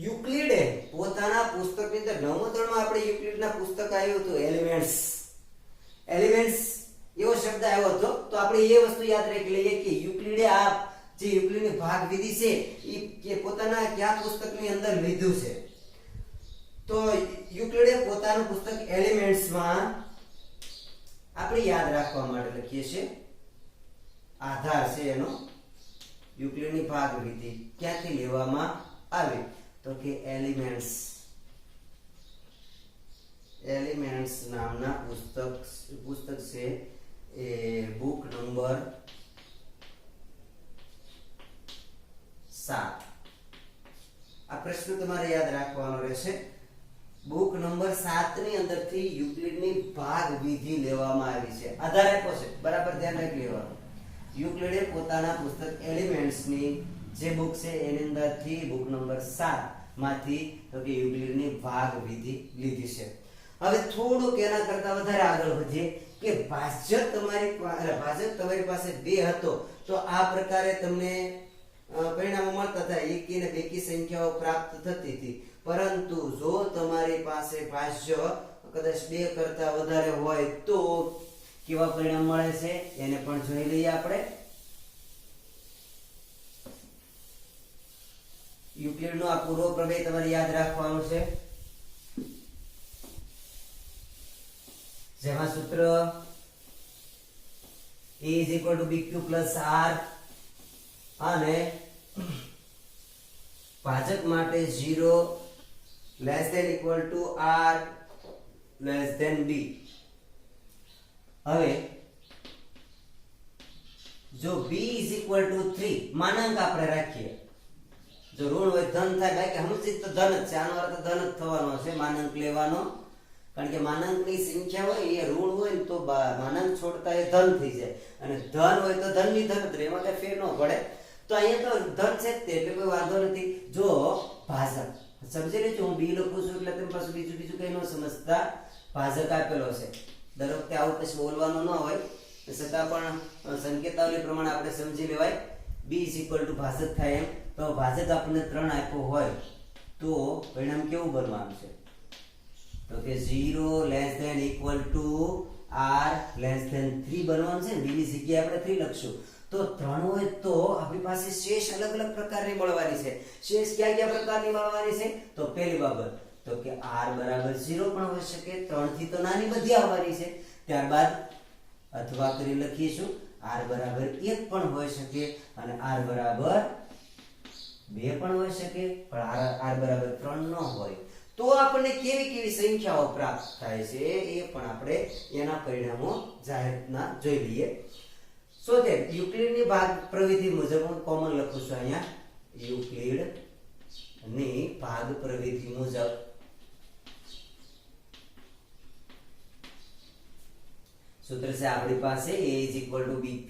યુક્લિડે પોતાના પુસ્તકની અંદર 9મા ધોરણમાં આપણે યુક્લિડના પુસ્તક આવ્યું હતું એલિમેન્ટ્સ એવો શબ્દ આવ્યો હતો. તો આપણે એ વસ્તુ યાદ રાખી લઈએ કે યુક્લિડે આ જે યુક્લિડની ભાગ વિધિ છે એ પોતાના કયા પુસ્તકની અંદર લીધું છે. તો યુક્લિડે પોતાનું પુસ્તક એલિમેન્ટ્સમાં આપણે યાદ રાખવા માટે લખીએ છીએ. આધાર છે એનો યુક્લિડની ભાગ વિધિ ક્યાંથી લેવામાં આવી તો કે એલિમેન્ટ્સ નામના પુસ્તક છે એ બુક નંબર 7. આ પ્રશ્ન તમારે યાદ રાખવાનો રહેશે. બુક નંબર 7 ની અંદરથી યુક્લિડની ભાગ વિધિ લેવામાં આવી છે. આધાર આપ્યો છે, બરાબર ધ્યાન રાખી લેવાનું. યુક્લિડે પોતાના પુસ્તક એલિમેન્ટ્સની જે બુક છે એની અંદરથી બુક નંબર 7 માંથી તો કે યુક્લિડની ભાગ વિધિ લીધી છે. હવે થોડુંક એના કરતા વધારે આગળ વધીએ કે ભાજક તમારી પાસે 2 હતો તો આ પ્રકારે તમને પરિણામો મળતા હતા, એકી અને બેકી સંખ્યાઓ પ્રાપ્ત થતી હતી. પરંતુ જો તમારી પાસે ભાજ્ય કદાચ 2 કરતા વધારે હોય તો કેવા પરિણામ મળે છે એને પણ જોઈ લઈએ આપણે. યુક્લિડનો આ પૂર્વ પ્રમેય તમારે યાદ રાખવાનું છે, જેમાં સૂત્ર a is equal to bq plus r અને ભાજક માટે 0 less than equal to r less than b. હવે જો b is equal to 3 માનાંક આપણે રાખીએ, જો ઋણ હોય ધન થાય, બાકી હમણાં તો ધન જ છે, આનો અર્થ ધન જ થવાનો છે માનાંક લેવાનો. કારણ કે માનાંકની સંખ્યા હોય એ ઋણ હોય ને તો માનાંક છોડતા એ ધન થઈ જાય, અને ધન હોય તો ધનની ધન જ રહે, એમાં કઈ ફેર ન પડે. તો અહીંયા તો ધન છે જ તે, એટલે કોઈ વાંધો નથી. જો ભાજક સમજી લેજો, હું બી લખું છું એટલે તમે પાછું બીજું કઈ ન સમજતા. ભાજક આપેલો છે, દર વખતે આવું પછી બોલવાનું ન હોય, છતાં પણ સંકેતાવલી પ્રમાણે આપણે સમજી લેવાય. b is equal to ભાજક થાય એમ, તો ભાજક આપણને 3 આપ્યો હોય તો પરિણામ કેવું બનવાનું છે તો કે 0 less than equal to r less than 3 બનવાનું છે. b ની જગ્યાએ આપણે 3 લખશું. તો 3 હોય તો આપણી પાસે શેષ અલગ અલગ પ્રકારની મળવાની છે. શેષ કયા પ્રકારની મળવાની છે તો પહેલી બાબત તો કે r બરાબર 0 પણ હોઈ શકે, 3 થી તો નાની બધી આવવાની છે. ત્યારબાદ અથવા કરી લખીશું r બરાબર 1 પણ હોઈ શકે અને r બરાબર 2 પણ હોઈ શકે, પણ r બરાબર 3 ન હોય. તો આપણને કેવી સંખ્યાઓ પ્રાપ્ત થાય છે એ પણ આપણે એના પરિણામો જાહેરના જોઈ લઈએ. સો તે યુક્લિડની ભાગ પ્રવિધિ મુજબ હું કોમન લખું છું અહીંયા, યુક્લિડની ભાગ પ્રવિધિ મુજબ સૂત્ર છે આપણી પાસે a is equal to bq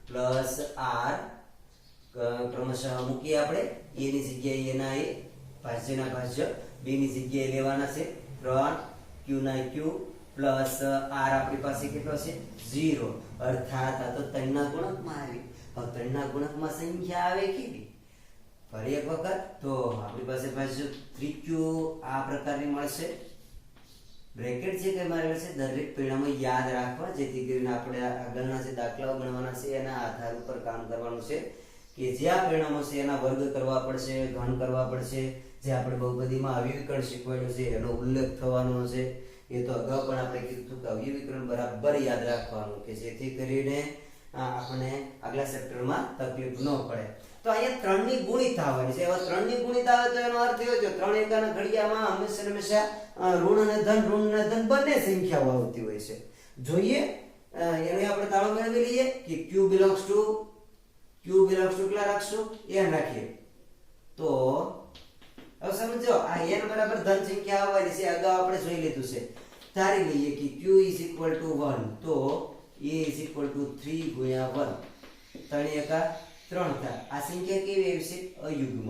plus r. ક્રમશઃ મૂકીએ આપણે. a ની જગ્યાએ એના a, ભાજ્યના ભાજ્ય, b ની જગ્યાએ લેવાના છે 3, q ના q પ્લસ r આપણી પાસે કેટલો છે 0, અર્થાત આ તો 3 ના ગુણકમાં આવી. હવે ત્રણના ગુણકમાં સંખ્યા આવે કેવી? ફરી એક વખત તો આપણી પાસે પાછું 3q આ પ્રકારની મળશે. બ્રેકેટ છે કે મારે છે દરેક પરિણામો યાદ રાખવા, જેથી કરીને આપણે આગળના જે દાખલાઓ ગણવાના છે એના આધાર ઉપર કામ કરવાનું છે કે જે આ પરિણામો છે એના વર્ગ કરવા પડશે, ઘન કરવા પડશે. જે આપણે બહુપદીમાં અવયવીકરણ શીખવાડ્યું છે એનો ઉલ્લેખ થવાનો છે. એ તો અગાઉ પણ આપણે કીધું કે અવયવીકરણ બરાબર યાદ રાખવાનું કે જેથી કરીને આપણે આગલા ચેપ્ટરમાં તકલીફ ન પડે. તો અહીંયા 3 ની ગુણિત આવવાની છે. હવે 3 ની ગુણિત આવે તો એનો અર્થ એવો છે 3 એકાના ઘડિયામાં હંમેશા ઋણ અને ધન બંને સંખ્યાઓ આવતી હોય છે. જોઈએ એને આપણે તાળો મેળવી લઈએ કે q belongs to કેટલા રાખશું? n રાખીએ. તો હવે સમજો આ n બરાબર ધન સંખ્યા આવવાની છે. અગાઉ આપણે જોઈ લીધું છે. ધારી લઈએ કે q = 1 તો a = 3 ગુણ્યા 1 3 એકા 3 થાય. આ સંખ્યા કેવી આવી છે? અયુગ્મ.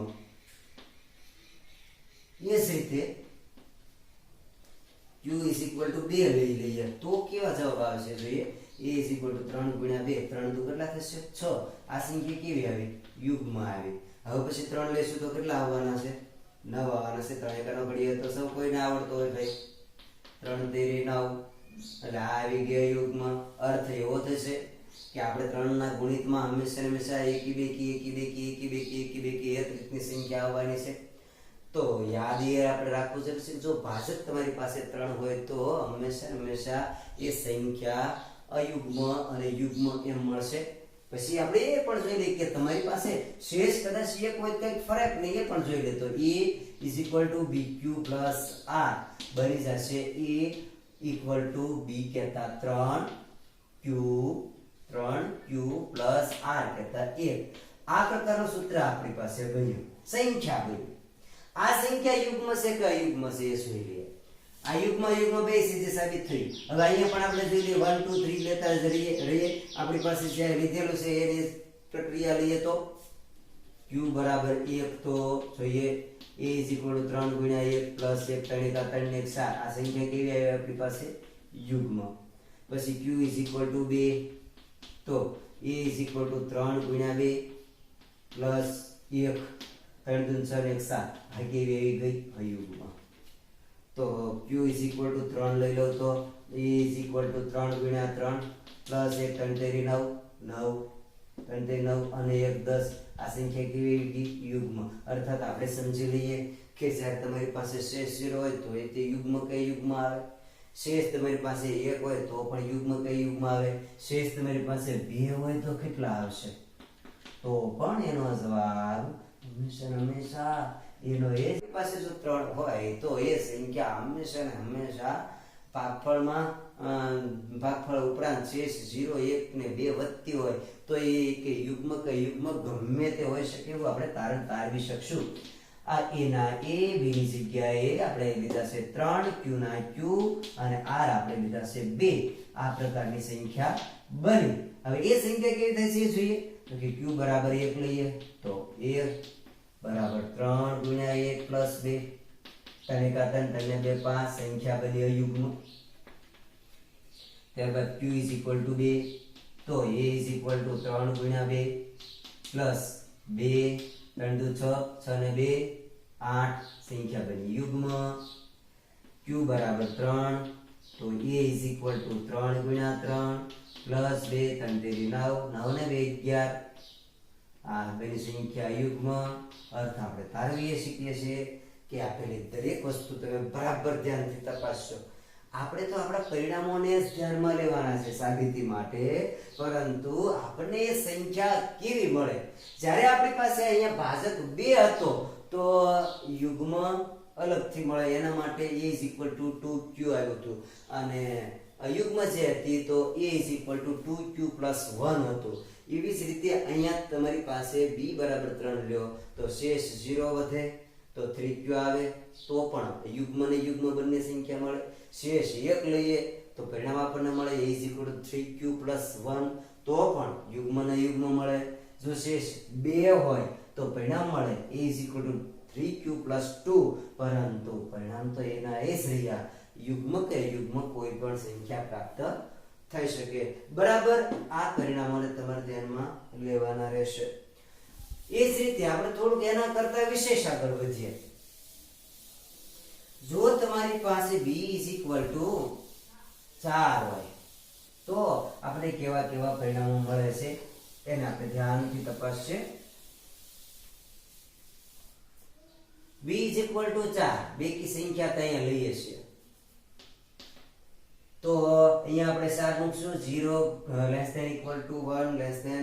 એ જ રીતે q = 2 લઈ લઈએ તો કેવા જવાબ આવશે જોઈએ. a = 3 ગુણ્યા 2 3 દુ કેટલા થશે? 6. આ સંખ્યા કેવી આવી? યુગ્મ આવી. હવે પછી 3 લેશું તો કેટલા આવવાના છે? 9 આવવાના છે. 3 એકાનો ઘડીએ તો સૌ કોઈને આવડતો હોય ભાઈ. 3 તેરી 9 એટલે આ આવી ગયા યુગ્મ. અર્થ એવો થશે કે આપણે 3 ના ગુણિતમાં હંમેશા એકી બેકી એ રીતની સંખ્યા આવવાની છે. તો યાદ એ આપણે રાખવું છે જો ભાજક તમારી પાસે 3 હોય તો હંમેશા એ સંખ્યા અયુગ્મ અને યુગ્મ એમ મળશે. પછી આપણે એ પણ જોઈ લઈએ કે તમારી પાસે શેષ કદાચ એક હોય કંઈક ફરક નહીં એ પણ જોઈ લે તો a = bq + r બની જશે a = b કહેતા 3q + r કહેતા 1. આ પ્રકારનું સૂત્ર આપણી પાસે બન્યું. સંખ્યા બની. આ સંખ્યા યુગ્મ છે કે અયુગ્મ છે એ જોઈ લઈએ. આ યુગ્મ બે સીધી સાબિત થઈ. હવે અહીંયા પણ આપણે જોઈ લઈએ 1 2 3 લેતા રહીએ. આપણી પાસે જે લીધેલું છે એની પ્રક્રિયા લઈએ તો q = 1 તો જોઈએ a = 3 ગુણ્યા 1 + 1 3 એકા 3 ને 1 7. આ સંખ્યા કેવી આવી આપણી પાસે? યુગ્મ. પછી q = 2 તો a = 3 ગુણ્યા 2 + 1 3 દુ 6 ને 1 7. આ કેવી આવી ગઈ? અયુગ્મ. તો q = 3 લઈ લો તો a = 3 ગુણ્યા 3 + 1 3 તેરી 9 3 તેરી 9 અને 1 10. આ સંખ્યા કેવી આવી? યુગ્મ. અર્થાત આપણે સમજી લઈએ કે જ્યારે તમારી પાસે શેષ 0 હોય તો એ તે યુગ્મ કે યુગ્મ આવે. શેષ તમારી પાસે 1 હોય તો પણ યુગ્મ કે યુગ્મ આવે. શેષ તમારી પાસે 2 હોય તો કેટલા આવશે? તો પણ એનો જવાબ હંમેશા એનો એ પાસે જો 3 હોય તો એ સંખ્યા હંમેશા ભાગફળ ઉપરાંત શેષ 0 1 ને 2 વધતી હોય તો એ કે યુગ્મ ગમે તે હોઈ શકે એવું આપણે તારણ તારવી શકશું. આ a ના a b ની જગ્યાએ આપણે લીધા છે 3, q ના q અને r આપણે લીધા છે 2. આ પ્રકારની સંખ્યા બની. હવે એ સંખ્યા કેવી થાય છે જોઈએ તો કે q = 1 લઈએ તો 1 = 3 ગુણ્યા 1 + 2 3 એકા 3 3 ને 2 5. સંખ્યા બની અયુગ્મ. ત્યારબાદ q = 2 તો a = 3 ગુણ્યા 2 + 2 3 દુ 6 6 ને 2 8. સંખ્યા બની યુગ્મ. q = 3 તો a = 3 ગુણ્યા 3 + 2 3 તેરી 9 9 ને 2 11. આ બની સંખ્યા યુગ્મ. અર્થ આપણે તારવીએ શીખીએ છીએ કે આપેલી દરેક વસ્તુ તમે બરાબર ધ્યાનથી તપાસશો. આપણે તો આપણા પરિણામોને જ ધ્યાનમાં લેવાના છે સાબિતી માટે, પરંતુ આપણને એ સંખ્યા કેવી મળે. જ્યારે આપણી પાસે અહીંયા ભાજક 2 હતો તો યુગ્મ અલગથી મળે. એના માટે a = 2q આવ્યું હતું અને અયુગ્મ જે હતી તો a = 2q + 1 હતું. એવી જ રીતે અહીંયા તમારી પાસે b = 3 લ્યો તો શેષ 0 વધે તો 3q આવે તો પણ યુગ્મ ને યુગ્મ બંને સંખ્યા મળે. શેષ 1 લઈએ તો પરિણામ આપણને મળે a = 3q + 1 તો પણ યુગ્મ ને યુગ્મ મળે. જો શેષ 2 હોય તો પરિણામ મળે a = 3q + 2. પરંતુ પરિણામ તો એના એ જ રહ્યા. યુગ્મ કે યુગ્મ કોઈ પણ સંખ્યા પ્રાપ્ત થઈ શકે. બરાબર, આ પરિણામોને તમારે ધ્યાનમાં લેવાના રહેશે. એ જ રીતે આપણે થોડુંક એના કરતા વિશેષ આગળ વધીએ. જો તમારી પાસે b = 4 હોય તો આપણે કેવા કેવા પરિણામો મળે છે એને આપણે ધ્યાનથી તપાસશે. b = 4 બેકી સંખ્યા તો અહીંયા લઈએ છીએ તો અહીંયા આપણે 4 મૂકશું. 0 ≤ 1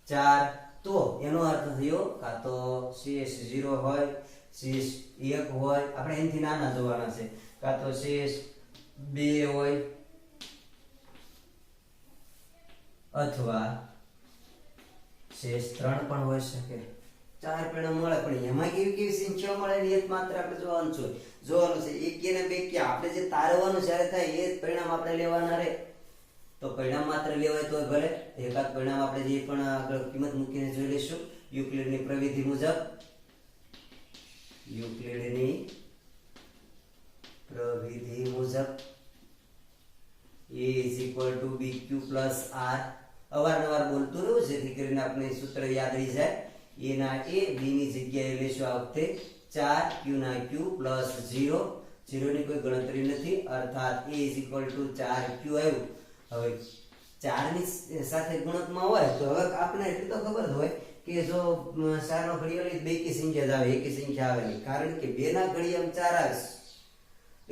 4 તો એનો અર્થ થયો કાં તો શેષ 0 હોય, શેષ 1 હોય, આપણે એનાથી નાના જોવાના છે, કાં તો શેષ 2 હોય અથવા શેષ 3 પણ હોઈ શકે. 4 પરિણામ મળે પણ એમાં કેવી કેવી સંખ્યાઓ મળે એ માત્ર આપણે જોવાનું છે. એકી અને બેકી આપણે જે તારવવાનું જ્યારે થાય એ જ પરિણામ આપણે લેવાના રહે. તો પરિણામ માત્ર લેવાય તો ભલે, એકાદ પરિણામ આપણે જે પણ આગળ કિંમત મૂકીને જોઈ લઈશું. યુક્લિડની પ્રવિધિ મુજબ a = bq + r. અવારનવાર બોલતું રહેવું જેથી કરીને આપણે સૂત્ર યાદ રહી જાય. a ના a, b ની જગ્યાએ લેશું આ વખતે 4, q ના q + 0. 0 ની કોઈ ગણતરી નથી, અર્થાત a = 4q આવ્યું. હવે 4 ની સાથે ગુણકમાં હોય તો હવે આપણે એટલું તો ખબર હોય કે જો 4 નો ઘડિયો લઈ બેકી સંખ્યા જ આવે, એકી સંખ્યા આવે નહીં. કારણ કે 2 ના ઘડિયામાં 4 આવે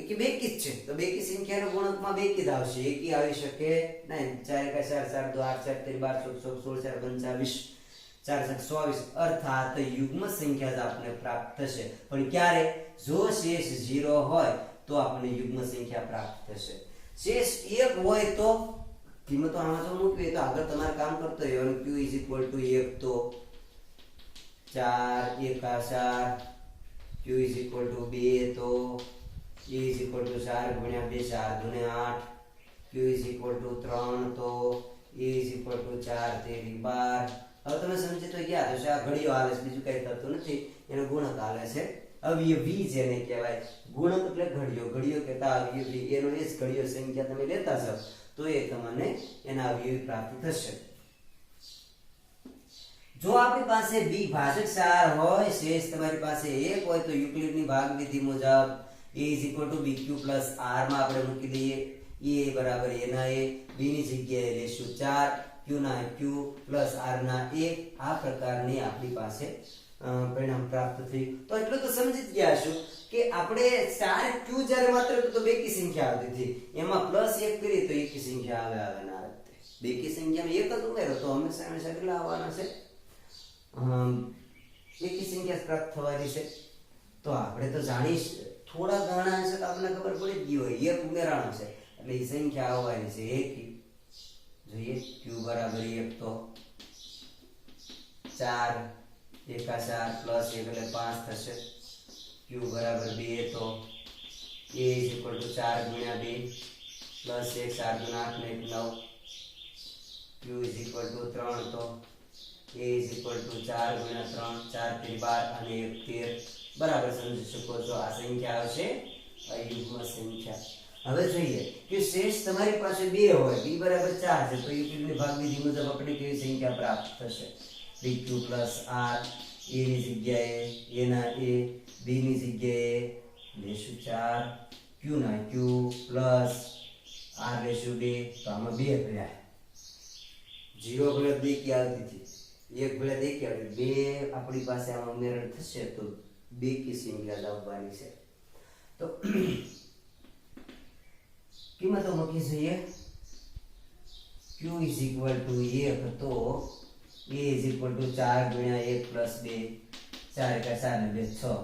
છે, બેકી જ છે તો બેકી સંખ્યાનો ગુણકમાં બેકી જ આવશે, એકી આવી શકે નહીં. 4 × 4 = 8, 4 × 13 = 12, 16 × 4 = 25, 4 × 27, અર્થાત યુગ્મ સંખ્યા જ આપણને પ્રાપ્ત થશે. પણ ક્યારે? જો શેષ 0 હોય તો આપણને યુગ્મ સંખ્યા પ્રાપ્ત થશે. શેષ 1 હોય તો કિંમતો આમાં જો મૂકવી તો આગળ તમારે કામ કરતો રહેવાનું. q = 1 તો 4 × 1 = 4, q = 2 તો a = 4 × 2 4 × 8, q = 3 તો a = 4 × 3 = 12. હવે તમે સમજી તો ગયા હશો આ ઘડિયો હાલે છે, બીજું કઈ થતું નથી, એનો ગુણક હાલે છે. અવયવી જેને કહેવાય. ગુણક એટલે ઘડિયો, ઘડિયો કહેતા અવયવી, એનો એ જ ઘડિયો સંખ્યા તમે લેતા જાવ તો એ તમને એના અવયવી પ્રાપ્ત થશે. જો આપણી પાસે b ભાજક 4 હોય, શેષ તમારી પાસે 1 હોય તો યુક્લિડની ભાગવિધિ મુજબ a = bq + r માં આપણે મૂકી દઈએ. a બરાબર a ના a, b ની જગ્યાએ લેશું 4, q ના q + r ના 1. આ પ્રકારની આપણી પાસે પરિણામ પ્રાપ્ત થયું. તો એટલું તો સમજી જ ગયા છો કે આપણે 4q જ્યારે માત્ર તો બેકી સંખ્યા આવતી હતી, એમાં +1 કરીએ તો એકી સંખ્યા આવે ના આવે. બેકી સંખ્યામાં એક જ ઉમેરો તો હંમેશા કેટલા આવવાના છે? એકી સંખ્યા પ્રાપ્ત થવાની છે. તો આપણે તો જાણીશ થોડા ગણા છે તો આપણને ખબર પડી જ ગઈ હોય એક ઉમેરાણો છે એટલે એ સંખ્યા આવવાની છે એકી. જોઈએ q = 1 તો 4 × 1 = 4 + 1 એટલે 5 થશે. q = 2 તો a = 4 × 2 + 1 4 × 8 = 9. q = 3 તો a = 4 × 3 4 × 12 અને 1 13. બરાબર સમજી શકો છો આ સંખ્યા આવશે અયુગ્મ સંખ્યા. હવે જોઈએ કે શેષ તમારી પાસે 2 હોય, b = 4 છે તો યુક્લિડની ભાગવિધિ મુજબ આપણે કેવી સંખ્યા પ્રાપ્ત થશે? bq + r. a ની જગ્યાએ a ના a, b ની જગ્યાએ લેશું 4, q ના q + r લેશું 2. તો આમાં 2 ભર્યા, 0 ભલે 2 કી આવતી હતી, 1 ભલે 2 કી આવતી, 2 આપણી પાસે આમાં ઉમેરણ થશે તો બેકી સંખ્યા લાવવાની છે. તો કિંમતો મૂકી જોઈએ. q = 1 તો a = 4 × 1 + 2, 4 × 4 = 6.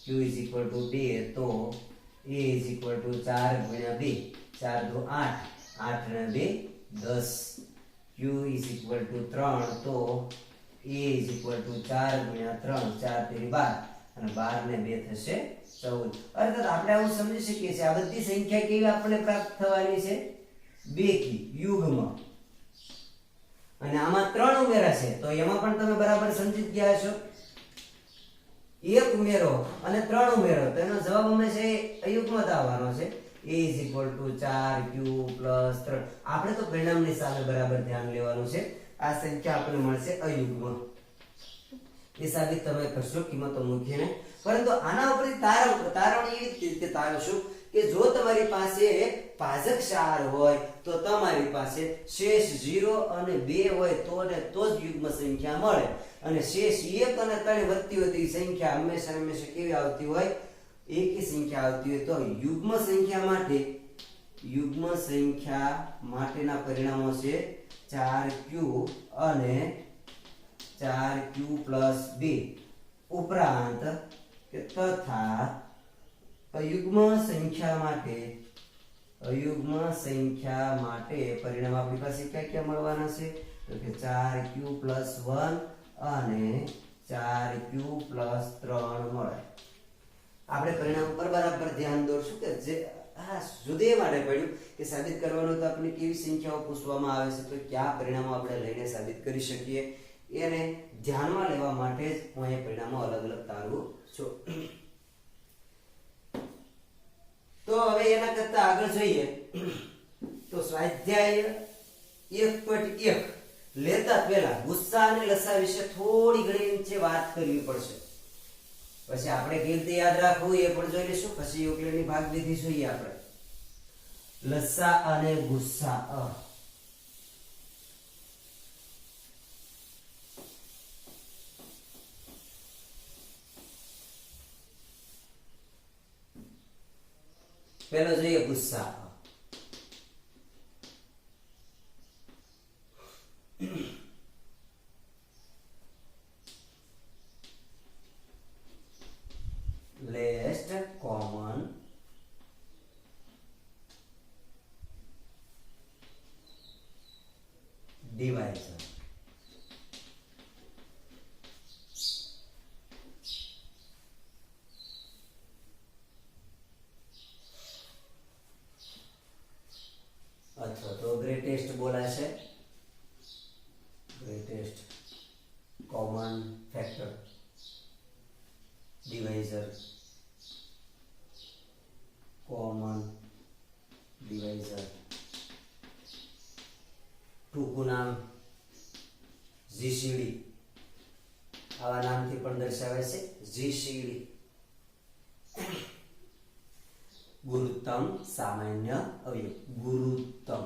q = 2 તો a = 4 × 2, 4 × 8, 8 × 2 10. q = 3 તો a = 4 × 3, 4 × 12 અને 12 ને 2 થશે 14. અર્થાત આપણે આવું સમજી શકીએ છીએ આ બધી સંખ્યા કેવી આપણને પ્રાપ્ત થવાની છે? બેકી યુગ્મ. અને આમાં 3 ઉમેરા છે તો એમાં પણ તમે બરાબર સમજી ગયા છો. 1 ઉમેરો અને 3 ઉમેરો તો એનો જવાબ હંમેશા અયુગ્મ જ આવવાનો છે. a = 4q + 3 આપણે તો પરિણામની સામે બરાબર ધ્યાન લેવાનું છે આ સંખ્યા આપણને મળશે અયુગ્મ એ સાબિત તમે કરશો કિંમતો મૂકીને પરંતુ આના ઉપર તારણ એવી રીતે તારવશું કે જો તમારી પાસે ભાજક 4 હોય તો તમારી પાસે શેષ 0 અને 2 હોય તો જ યુગ્મ સંખ્યા મળે અને શેષ 1 અને 3 વધતી સંખ્યા હંમેશા કેવી આવતી હોય એકી સંખ્યા આવતી હોય તો યુગ્મ સંખ્યા માટેના પરિણામો છે 4q અને 4q + 2 ઉપરાંત કે તથા અયુગ્મ સંખ્યા માટે પરિણામ આપણી પાસે ક્યાં મળવાના છે તો કે 4q + 1 અને 4q + 3 મળે આપણે પરિણામ પર બરાબર ધ્યાન દોરશું કે જે જુદે માટે પડ્યું કે સાબિત કરવાનું તો આપણે કેવી સંખ્યાઓ પૂછવામાં આવે છે તો કયા પરિણામો આપણે લઈને સાબિત કરી શકીએ એને ધ્યાનમાં લેવા માટે જ હું અહીંયા પરિણામો અલગ અલગ તારવું છું તો હવે એના કરતા આગળ જોઈએ તો સ્વાધ્યાય 1.1 લેતા પહેલા ગુસ્સા અને લસા વિશે થોડી ઘણી નીચે વાત કરવી પડશે પછી આપણે કેવી રીતે યાદ રાખવું એ પણ જોઈ લઈશું પછી યુક્લિડની ભાગવિધિ જોઈએ આપણે લસા અને ગુસ્સા પહેલો જોઈએ ગુસ્સા least common divisor અથવા તો ગ્રેટેસ્ટ બોલાશે greatest common factor divisor common divisor ટૂંકું નામ જીસીડી આવા નામથી પણ દર્શાવે છે જીસીડી ગુરુત્તમ સામાન્ય અવયવ ગુરુત્તમ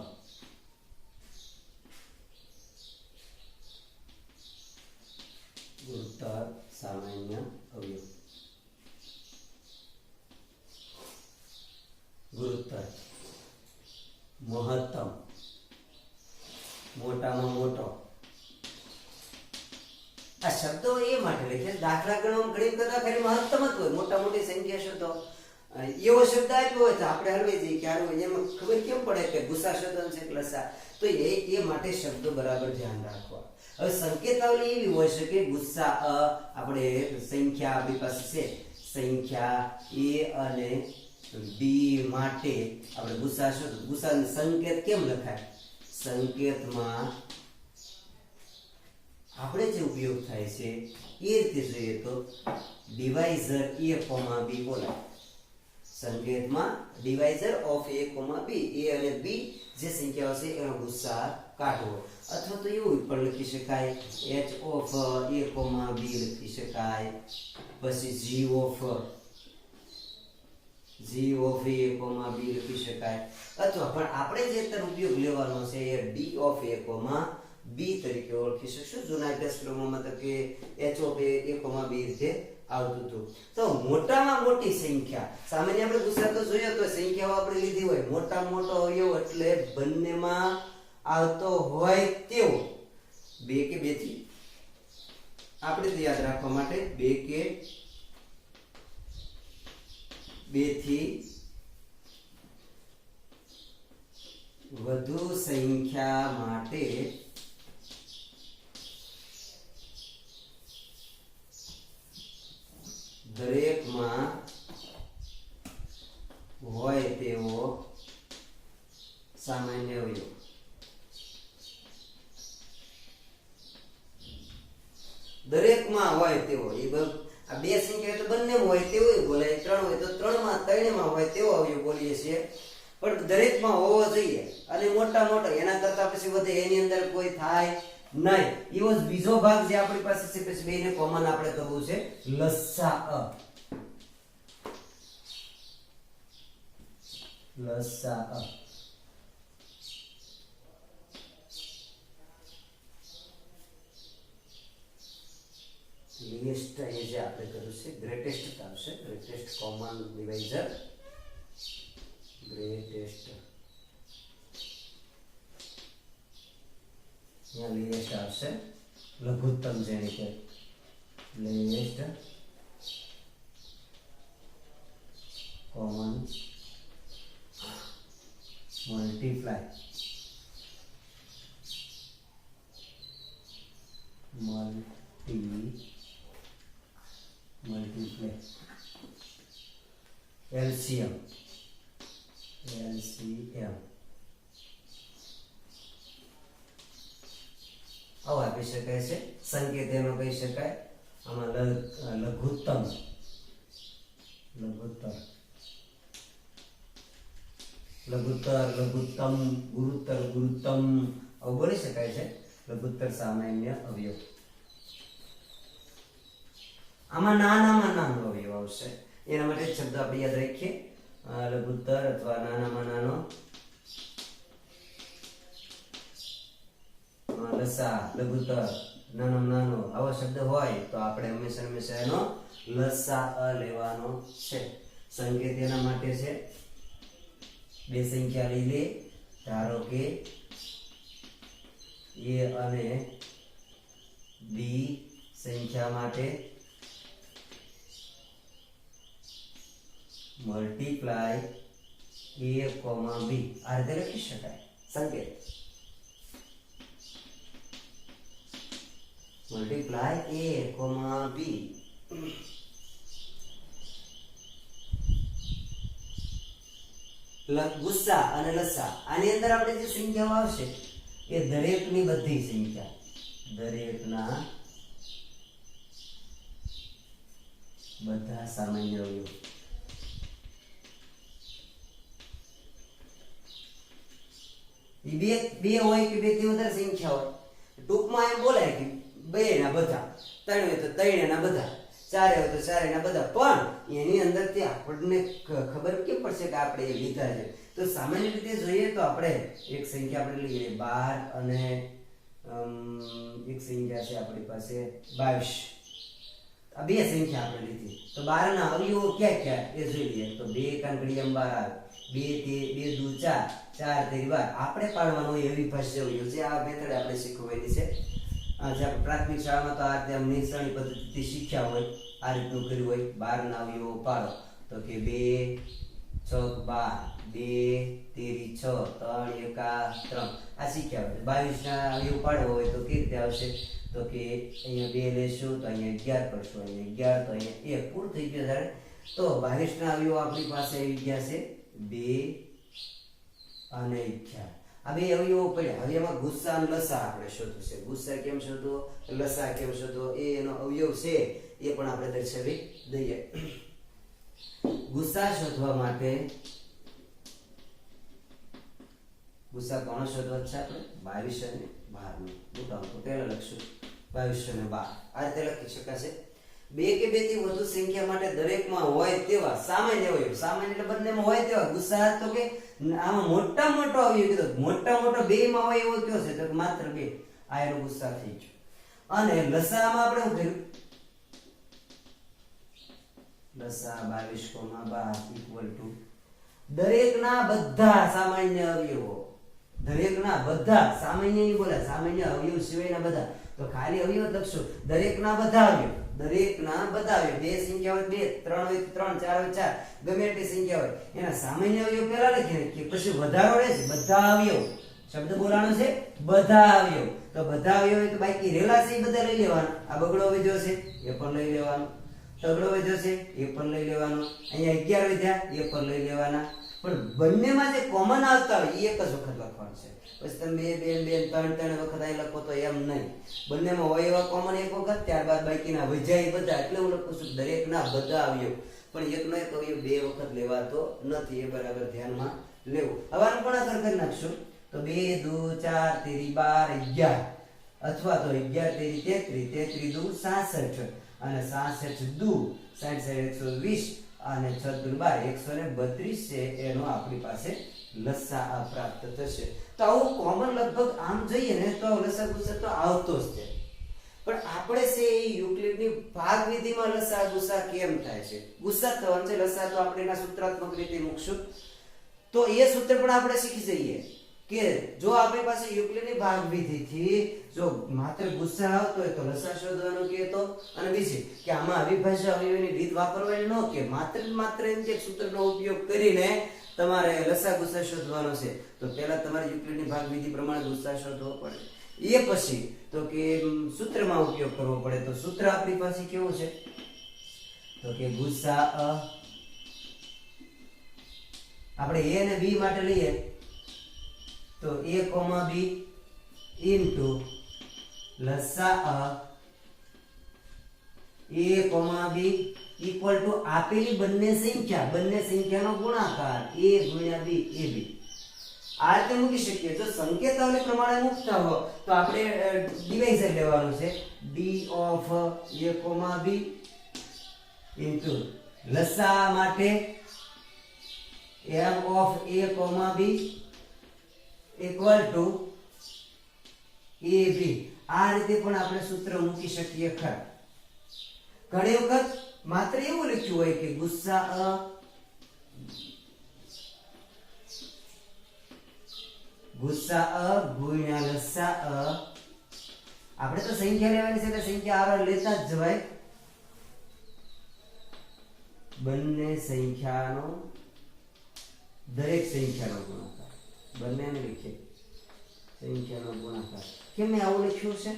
સામાન્ય અવયવ ગુરુત્તર મહત્તમ મોટામાં મોટો આ શબ્દો એ માટે લખે દાખલા ગણવામાં ઘણી કરતા ખાલી મહત્તમ જ હોય મોટા મોટી સંખ્યા શબ્દો એવો શબ્દ આપ્યો હોય તો આપણે હલવી જઈએ કે આનું એમાં ખબર કેમ પડે કે ગુસ્સા શબ્દ છે લસા તો એ માટે શબ્દો બરાબર ધ્યાન રાખવા હવે સંકેતાવલી એવી હોય છે કે ગુસ્સા આપણે સંખ્યા આપણી પાસે છે સંખ્યા a અને b માટે આપણે ગુસ્સાનો સંકેત કેમ લખાય સંકેતમાં આપણે જે ઉપયોગ થાય છે એ રીતે જોઈએ તો ડિવાઇઝર a, b બોલાય સંકેતમાં ડિવાઇઝર ઓફ a, b a અને b જે સંખ્યાઓ છે એનો ગુસ્સા કાઢવો અથવા તો એવું પણ લખી શકાય h of a, b લખી શકાય પછી g of a, b લખી શકાય અથવા પણ આપણે જે તર ઉપયોગ લેવાનો છે એ d of a, b તરીકે ઓળખી શકશું જૂના અભ્યાસક્રમોમાં તો કે h of a, b રીતે આવતું હતું તો મોટામાં મોટી સંખ્યા સામાન્ય આપણે ગુસ્સા તો જોયો તો સંખ્યાઓ આપણે લીધી હોય મોટા મોટો અવયવ એટલે બંનેમાં આવતો હોય તેવો બે કે બે થી આપણે તો યાદ રાખવા માટે બે કે બે થી વધુ સંખ્યા માટે દરેકમાં હોય તેવો સામાન્ય અવયવ દરેકમાં હોય તેવો એ આ બે સંખ્યા તો બંને હોય તેવું બોલાય, ત્રણ હોય તો ત્રણમાં ત્રણેયમાં હોય તેવો અવયવ બોલીએ છીએ, પણ દરેકમાં હોવો જોઈએ. અને મોટા મોટો એના કરતા પછી વધે એની અંદર કોઈ થાય નહીં. એવો જ બીજો ભાગ જે આપણી પાસે છે, પછી બેને કોમન આપણે કરવું છે લસાઅ. લસાઅ લીસ્ટ એ જે આપણે કર્યું છે ગ્રેટેસ્ટ આવશે, ગ્રેટેસ્ટ કોમન ડિવાઇઝર, ગ્રેટેસ્ટ यहाँ लिस्ट આવશે લઘુત્તમ જેને કે least common multiply multiply LCM આવો આપી શકાય છે. સંકેત એનો કહી શકાય આમાં લઘુત્તમ ગુરુત્તર ગુરુત્તમ આવું બોલી શકાય છે. લઘુત્તર સામાન્ય અવયવ. આમાં નાનામાં નાનો અવયવ આવશે, એના માટે શબ્દ આપણે યાદ રાખીએ. લઘુત્તર અથવા નાનામાં નાનો, લસા લઘુત્તર નાનામાં નાનો આવો શબ્દ હોય તો આપણે હંમેશા એનો લસા લેવાનો છે. સંકેત એના માટે છે બે સંખ્યા લઈ લે, ધારો કે a અને b સંખ્યા માટે મલ્ટીપ્લાય a, b આ રીતે લખી શકાય. સંકેત મલ્ટીપ્લાય a, b. ગુસ્સા અને લસા આની અંદર આપણે જે સંખ્યાઓ આવશે એ દરેકની બધી સંખ્યા, દરેકના બધા સામાન્ય અવયવ. બે હોય કે બે થી વધારે સંખ્યા હોય, ટૂંકમાં એમ બોલાય કે બે ના બધા, ત્રણ હોય તો ત્રણ ના બધા, ચાર હોય તો ચાર ના બધા. પણ એની અંદરથી આપણને ખબર કેમ પડશે કે આપણે એ લીધા છે? તો સામાન્ય રીતે જોઈએ તો આપણે એક સંખ્યા આપણે લઈએ 12 અને એક સંખ્યા છે આપણી પાસે 22. આ બે સંખ્યા આપણે લીધી તો 12 ના અવયવો ક્યાં ક્યાં એ જોઈ લઈએ. તો 2 કાંકડીયમ 12 આવે, 2 દુ 4, 4 તેરી 12. આપણે પાડવાનું એવી ભાષા અવયવ છે. આ મેથડ આપણે શીખવેલી છે. જે પ્રાથમિક શાળામાં તો આ રીતે નિસરણી પદ્ધતિથી શીખ્યા હોય, આ રીતનું કર્યું હોય. 12 ના અવયવો પાડો તો કે 2 6 12, 2 તેરી 6, 3 એકા 3 આ શીખ્યા હોય. 22 ના અવયવ પાડવો હોય તો કેવી રીતે આવશે? તો કે અહીંયા 2 લેશું તો અહીંયા 11 કરશું, અહીંયા 11 તો અહીંયા 1 પૂરું થઈ ગયું. ત્યારે તો 22 ના અવયવ આપણી પાસે આવી ગયા છે 2 અને 11. આ બે અવયવો પડ્યા. હવે એમાં ગુસ્સા અને લસા આપણે શોધવું છે. ગુસ્સા કેમ શોધવો, લસા કેમ શોધવો, એ એનો અવયવ છે એ પણ આપણે દર્શાવી દઈએ. ગુસ્સા શોધવા માટે ગુસ્સા કોણ શોધવા છે? આપણે 22 અને 12 મોટા અંકો પહેલા લખશું 22 અને 12 આ રીતે લખી શકાશે. બે કે બે થી વધુ સંખ્યા માટે દરેકમાં હોય તેવા સામાન્ય અવયવ, સામાન્ય એટલે બંનેમાં હોય તેવા ગુસ્સા. તો કે આમાં મોટા મોટો અવયવ કીધો, મોટા મોટો બે માં હોય એવો કયો છે? તો માત્ર બે. આ એનો ગુસ્સા થઈ ગયો. અને લસામાં આપણે શું કર્યું? લસા 22,12 દરેકના બધા સામાન્ય અવયવો, દરેકના બધા સામાન્ય નહીં બોલા, સામાન્ય અવયવ સિવાયના બધા. તો ખાલી અવયવ લખશો, દરેકના બધા અવયવ, દરેકના બધા અવયવ. બે સંખ્યા હોય 2, 3 હોય 3, 4 હોય 4, ગમે તે સંખ્યા હોય એના સામાન્ય અવયવ પહેલા લખીએ કે પછી વધારો રહે છે બધા અવયવ. શબ્દ બોલાનો છે બધા અવયવ. તો બધા અવયવ તો બાકી રેલા છે એ બધા લઈ લેવાના. આ બગડો વધ્યો છે એ પણ લઈ લેવાનો, તગડો વધ્યો છે એ પણ લઈ લેવાનો, અહીંયા 11 વધ્યા એ પણ લઈ લેવાના, પણ બંનેમાં જે કોમન આવતા હોય એ એક જ વખત લખવાનું છે. પછી તમે બે ત્રણ વખત અહીં લખો તો એમ નહીં. બંનેમાં હોય એવા કોમન એક વખત, ત્યારબાદ બાકીના વજાય બધા. એટલે હું લખું છું દરેકના બધા અવયવ, પણ એકનો એક અવયવ બે વખત લેવાતો નથી. એ બરાબર ધ્યાનમાં લેવું. હવે આનું ગુણાકાર કરી નાખશું તો 2 દુ 4 તેરી 12 11, અથવા તો 11 તેરી 33, 33 દુ 66, અને 66 દુ 60 120, અને 6 દુ 12 132 છે. એનો આપણી પાસે લસાઅ પ્રાપ્ત થશે. તો આવું કોમન લગભગ આમ જોઈએ ને તો લસાઅ ગુસાઅ તો આવતો જ છે. પણ આપણે છે એ યુક્લિડની ભાગ વિધિમાં લસાઅ ગુસાઅ કેમ થાય છે? ગુસાઅ થવાનું છે, લસાઅ તો આપણે એના સૂત્રાત્મક રીતે મૂકશું. તો એ સૂત્ર પણ આપણે શીખી જઈએ કે જો આપણી પાસે યુક્લિડની ભાગ વિધિથી જો માત્ર ગુસાઅ આવતો હોય તો લસાઅ શોધવાનું કે તો, અને બીજી કે આમાં અવિભાજ્ય અવયવની રીત વાપરવાની ન કે માત્ર એમ કે સૂત્રનો ઉપયોગ કરીને તમારે લસાઅ ગુસાઅ શોધવાનો છે. તો પહેલા તમારે યુક્લિડની ભાગ વિધિ પ્રમાણે ગુસાઅ શોધવો પડે. એ પછી તો કે સૂત્રમાં ઉપયોગ કરવો પડે. તો સૂત્ર આપણી પાસે કેવું છે તો કે ગુસાઅ આપણે a અને b માટે લઈએ તો a, b ઇન્ટુ લસાઅ a, b ઇક્વલ ટુ આપેલી બંને સંખ્યાનો ગુણાકાર a ગુણ્યા b ab. આ રીતે મૂકી શકીએ. જો સંકેતાવલી પ્રમાણે મૂકતા હો તો આપણે ડિવાઇઝર લેવાનું છે. d of a, b into લસાઅ માટે m of a, b equal to ab. આ રીતે પણ આપણે સૂત્ર મૂકી શકીએ ખરા. ઘણી વખત માત્ર એવું લખ્યું હોય કે ગુસાઅ ગુણ્યા લસાઅ. આપણે તો સંખ્યા લેવાની છે એટલે સંખ્યા આગળ લેતા જ જવાય. બંને સંખ્યાનો દરેક સંખ્યાનો ગુણાકાર. બંનેને લખીએ સંખ્યાનો ગુણાકાર. કેમ મેં આવું લખ્યું છે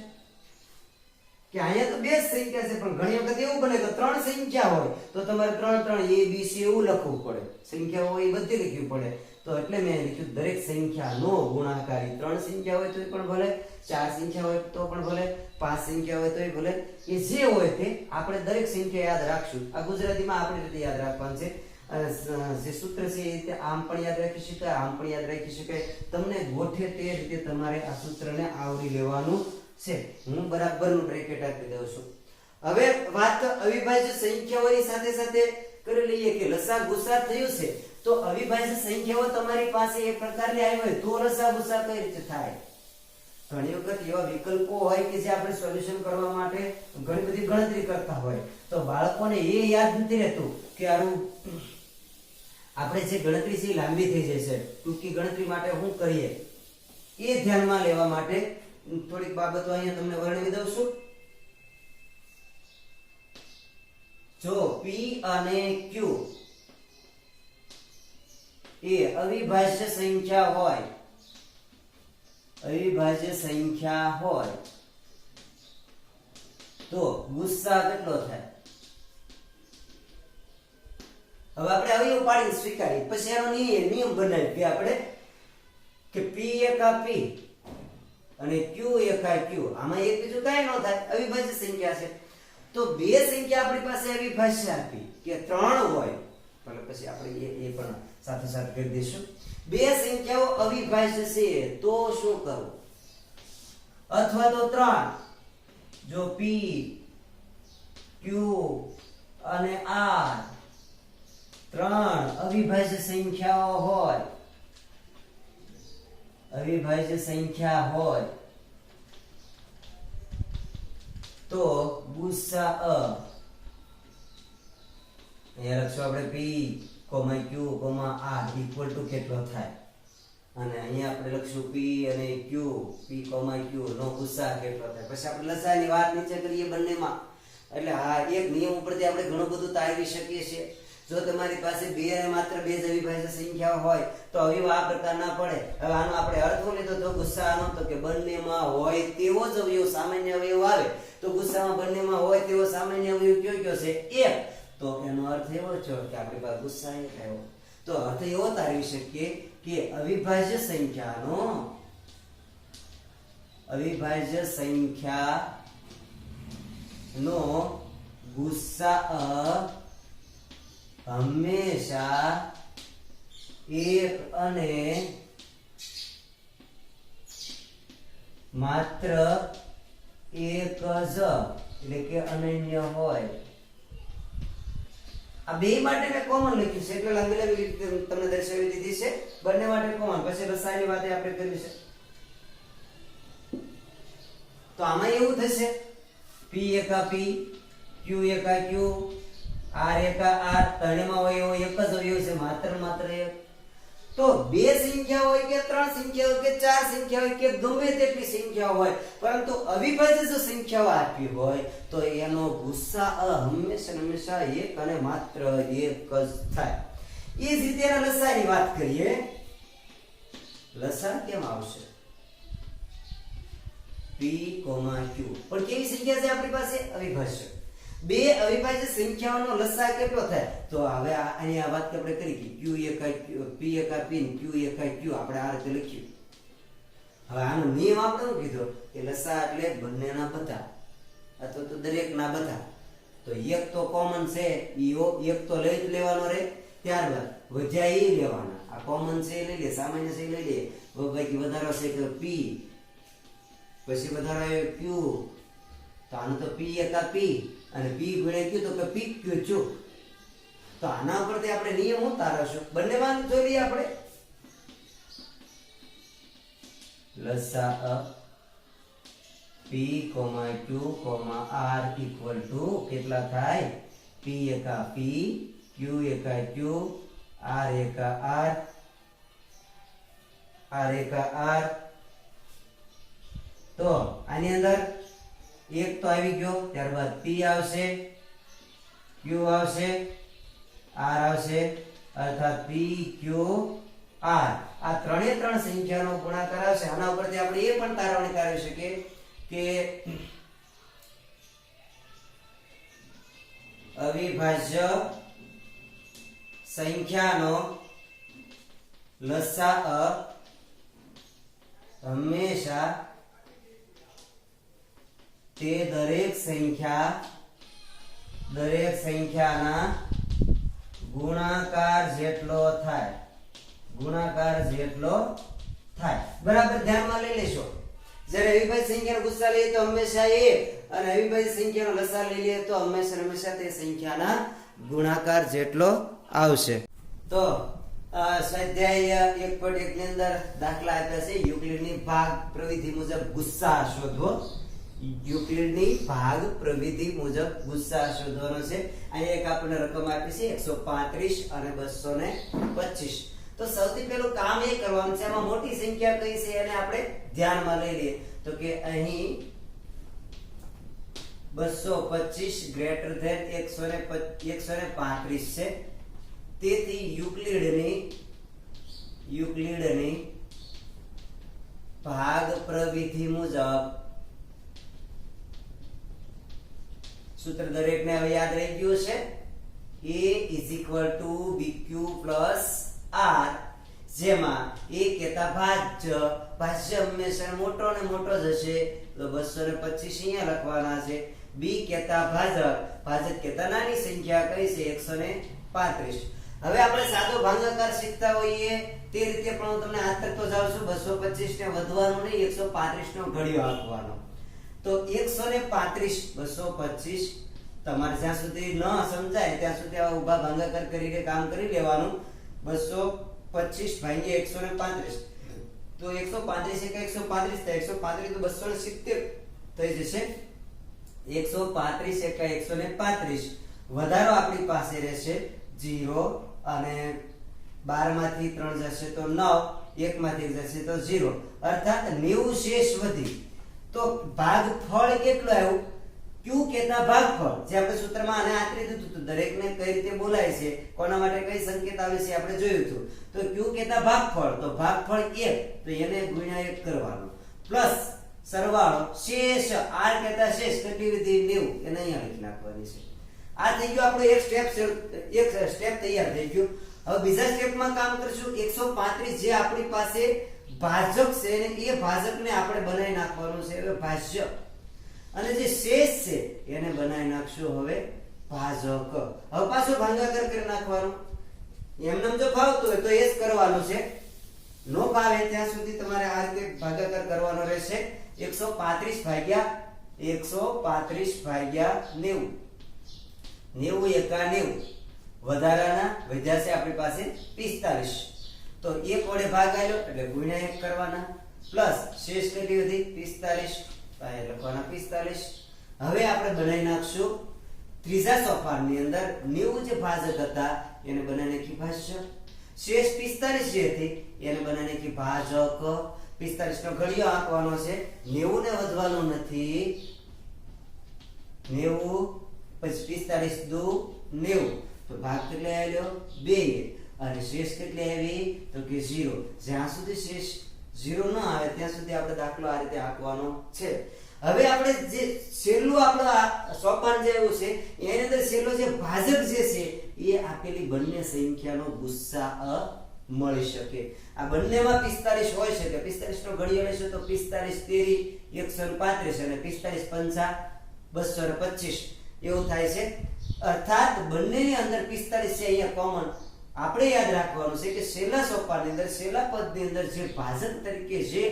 કે અહીંયા તો બે જ સંખ્યા છે, પણ ઘણી વખત એવું બને કે ત્રણ સંખ્યા હોય તો તમારે 3 3 a b c એવું લખવું પડે. સંખ્યા હોય એ બધી લખવી પડે. તો એટલે મેં લખ્યું દરેક સંખ્યાનો ગુણાકાર. 3 સંખ્યા હોય તોય પણ ભલે, 4 સંખ્યા હોય તો પણ ભલે, 5 સંખ્યા હોય તોય ભલે, એ જે હોય તે આપણે દરેક સંખ્યા યાદ રાખશું. આ ગુજરાતીમાં આપણી રીતે યાદ રાખવાનું છે. જે સૂત્ર છે એ રીતે આમ પણ યાદ રાખી શકાય, આમ પણ યાદ રાખી શકાય. તમને ગોઠે તે રીતે તમારે આ સૂત્રને આવરી લેવાનું છે. હું બરાબરનું બ્રેકેટ આપી દઉં છું. હવે વાત અવિભાજ્ય સંખ્યાઓની સાથે સાથે કરી લઈએ કે લસાઅ ગુસાઅ થયું છે તો અવિભાજ્ય સંખ્યાઓ તમારી પાસે એક પ્રકારની આવી હોય તો લસાઅ ગુસાઅ કઈ રીતે થાય? ઘણી વખત એવા વિકલ્પો હોય કે જે આપણે સોલ્યુશન કરવા માટે ઘણી બધી ગણતરી કરતા હોય તો બાળકોને એ યાદ નથી રહેતું કે આપણે જે ગણતરી છે એ લાંબી થઈ જશે. ટૂંકી ગણતરી માટે શું કરીએ એ ધ્યાનમાં લેવા માટે થોડીક બાબતો અહીંયા તમને વર્ણવી દઉં છું. જો p અને q એ અવિભાજ્ય સંખ્યા હોય તો ગુસાઅ કેટલો થાય? હવે આપણે અવયવ પાડીને સ્વીકારીએ, પછી એનો નિયમ બનાવીએ કે આપણે કે p એકા p અને q એકા q. આમાં એક બીજું કાંઈ ન થાય, અવિભાજ્ય સંખ્યા છે. તો બે સંખ્યા આપણી પાસે અવિભાજ્ય આપી કે 3 હોય, એટલે પછી આપણે એ પણ સાથે સાથે કરી દઈશું. બે સંખ્યાઓ અવિભાજ્ય છે તો શું કરવું? અથવા તો 3 જો p q અને r 3 અવિભાજ્ય સંખ્યા હોય તો ગુસાઅ અહીંયા લખશું આપણે p, q, r equal to કેટલો થાય, અને અહીંયા આપણે લખશું p અને q, p, q નો ગુસાઅ કેટલો થાય. પછી આપણે લસાઅની વાત નીચે કરીએ બંનેમાં. એટલે આ એક નિયમ ઉપરથી આપણે ઘણું બધું તારવી શકીએ છીએ. જો તમારી પાસે બે અને માત્ર બે જ અવિભાજ્ય સંખ્યાઓ હોય તો અવયવ આ પ્રકારના પડે. હવે આનો આપણે અર્થ લીધો તો ગુસાઅનો તો કે બંનેમાં હોય તેવો જ અવયવ સામાન્ય અવયવ આવે તો ગુસાઅમાં બંનેમાં હોય તેવો સામાન્ય અવયવ કયો છે? 1. તો એનો અર્થ એવો છે કે આપણી પાસે ગુસાઅ 1 આવ્યો. તો અર્થ એવો તારવી શકીએ કે અવિભાજ્ય સંખ્યાનો ગુસ્સા હંમેશા એક અને માત્ર એક જ એટલે કે અનન્ય હોય. આ બે માટે મેં કોમન લખ્યું છે એટલે લંબેલાવી રીતે તમને દર્શાવી દીધી છે. બંને માટે કોમન. પછી રસાયણની વાત આપણે કરવી છે. તો આમાં એવું થશે p એકા p q એકા q r એકા r ત્રણેયમાં હોય એવો એક જ અવયવ છે માત્ર એક. તો બે સંખ્યા હોય કે ત્રણ સંખ્યા હોય કે ચાર સંખ્યા હોય કે ગમે તેટલી સંખ્યા હોય, પરંતુ અવિભાજ્ય જો સંખ્યાઓ આપી હોય તો એનો ગુસ્સા હંમેશા એક અને માત્ર એક જ થાય. એ જ રીતે એના લસાઅની વાત કરીએ. લસા કેમ આવશે? p, q. પણ કેવી સંખ્યા છે આપણી પાસે? અવિભાજ્ય. બે અવિભાજ્ય સંખ્યાઓનો લસા કેટલો થાય? તો હવે આની આ વાત આપણે કરી કે q એકા p એકા p q એકા q આપણે આ રીતે લખ્યું. હવે આનો નિયમ આપણે શું કીધો કે લસા એટલે બંનેના બધા અથવા તો દરેકના બધા. તો એક તો કોમન છે, એક તો લઈ જ લેવાનો રે. ત્યારબાદ વધ્યા એ લેવાના. આ કોમન છે લઈ લે, સામાન્ય છે લઈ લે. બાકી વધારો છે કે p, પછી વધારો આવ્યો q. તો આનું તો p એકા p અને p ગુણ્યા q તો કે p q q. તો આના ઉપરથી આપણે નિયમ ઉતારશું. બંનેમાં જોઈ લઈએ આપણે. લસા p, q, r equal to કેટલા થાય? p એકા p, q એકા q, r એકા r, r એકા r. તો આની અંદર એક તો આવી ગયો, ત્યારબાદ p આવશે, q આવશે, r આવશે, અર્થાત p q r. આ ત્રણે ત્રણ સંખ્યાનો ગુણાકાર આવશે. આના ઉપરથી આપણે એ પણ તારવણી કરી શકીએ કે અવિભાજ્ય સંખ્યાનો લસા હંમેશા તે દરેક સંખ્યાના ગુણાકાર જેટલો થાય. બરાબર ધ્યાનમાં લઈ લેશો. જ્યારે અવિભાજ્ય સંખ્યાનો ગુસ્સા લઈએ તો હંમેશા એક અને અવિભાજ્ય સંખ્યાનો લસા લઈ લઈએ તો હંમેશા તે સંખ્યાના ગુણાકાર જેટલો આવશે. તો સ્વાધ્યાય 1.1 ની અંદર દાખલા આપ્યા છે. યુક્લિડની ભાગ પ્રવિધિ મુજબ ગુસ્સા શોધવો. યુક્લિડની ભાગ પ્રવિધિ મુજબ ગુસ્સા શોધવાનો છે. અહીં એક આપણને રકમ આપી છે 135 અને 225. તો સૌથી પહેલું કામ એ કરવાનું છે, આમાં મોટી સંખ્યા કઈ છે એને આપણે ધ્યાનમાં લઈ લઈએ. તો કે અહીં 225 ગ્રેટર ધેન 135 છે. તેથી યુક્લિડની ભાગ પ્રવિધિ મુજબ સૂત્ર દરેકને હવે યાદ રહી ગયું છે. a bq r, જેમાં a કહેતા ભાજ્ય હંમેશા મોટો ને મોટો જ હશે. તો 225 અહીંયા લખવાના છે. b કહેતા ભાજક કહેતા નાની સંખ્યા કઈ છે? 135. હવે આપણે સાદો ભાગાકાર શીખતા હોઈએ તે રીતે પણ હું તમને હાથ તકતો જાઉં છું. 225 ને વધવાનું નહીં, 135 નો ઘડિયો આપવાનો. તો 135 225 તમારે જ્યાં સુધી ન સમજાય ત્યાં સુધી આ ઊભા ભાગાકાર કરીને કામ કરી લેવાનું. 225 ભાગ્યા 135 તો 135 એકા 135 થાય. 135 તો 270 થઈ જશે. 135 એકા 135 વધારો આપણી પાસે રહેશે 0 અને 12 માંથી 3 જશે તો 9, 1 માંથી 1 જશે તો 0, અર્થાત 90 શેષ વધી. તો ભાગફળ કેટલું આવ્યું? q કહેતા ભાગફળ, જે આપણે સૂત્રમાં આને આતરી દીધું હતું. દરેકને કઈ રીતે બોલાય છે, કોના માટે કઈ સંકેત આવે છે આપણે જોયું હતું. તો q કહેતા ભાગફળ, તો ભાગફળ 1 તો એને ગુણ્યા 1 કરવાનું, પ્લસ સરવાળો શેષ r કહેતા શેષ કેટલી વધી? 90, એને અહીંયા લખી નાખવાની છે. આ થઈ ગયું આપણું એક સ્ટેપ તૈયાર થઈ ગયું. હવે બીજા સ્ટેપમાં કામ કરશું 135 જે આપણી પાસે ભાજક છે ને એ ભાજકને આપણે બનાવી નાખવાનું છે હવે ભાજ્ય, અને જે શેષ છે એને બનાવી નાખશું હવે ભાજક. હવે પાછો ભાગાકાર કરી નાખવાનો. એમને જો ભાવતું હોય તો એ જ કરવાનું છે, નો ભાવે ત્યાં સુધી તમારે આ રીતે ભાગાકાર કરવાનો રહેશે. 135 ભાગ્યા 90 એકા 90 વધારાના વધ્યા છે આપણી પાસે 45. તો 1 વડે ભાગ આવ્યો એટલે ગુણ્યા 1 કરવાના, પ્લસ શેષ કેટલી વધી 45, તો અહીં લખવાના 45. હવે આપણે બનાવી નાખશું ત્રીજા સોપાનની અંદર 90 જે ભાજક હતા એને બનાવી નાખી ભાજ્ય, શેષ 45 જે હતી એને બનાવી નાખી ભાજક. 45 નો ઘડિયો આંકવાનો છે, 90 ને વધવાનું નથી, 90 પછી 45 દુ 90, તો ભાગ કેટલો આવ્યો 2, અને શેષ કેટલી આવી તો કે 0. જ્યાં સુધી શેષ 0 ન આવે ત્યાં સુધી આપણે દાખલો આ રીતે આંકવાનો છે. હવે આપણે જે છેલ્લું આપણો સોપાન જે આવ્યું છે એની અંદર છેલ્લો જે ભાજક જે છે એ આપેલી બંને સંખ્યાનો ગુસ્સા મળી શકે. આ બંનેમાં 45 હોઈ શકે. 45 નો ઘડિયો લેશો તો 45 તેરી 135 અને 45 પંચા 225 એવું થાય છે. અર્થાત બંનેની અંદર 45 છે અહીંયા કોમન. આપણે યાદ રાખવાનું છે કે છેલ્લા સોપાનની અંદર છેલ્લા પદની અંદર જે ભાજક તરીકે જે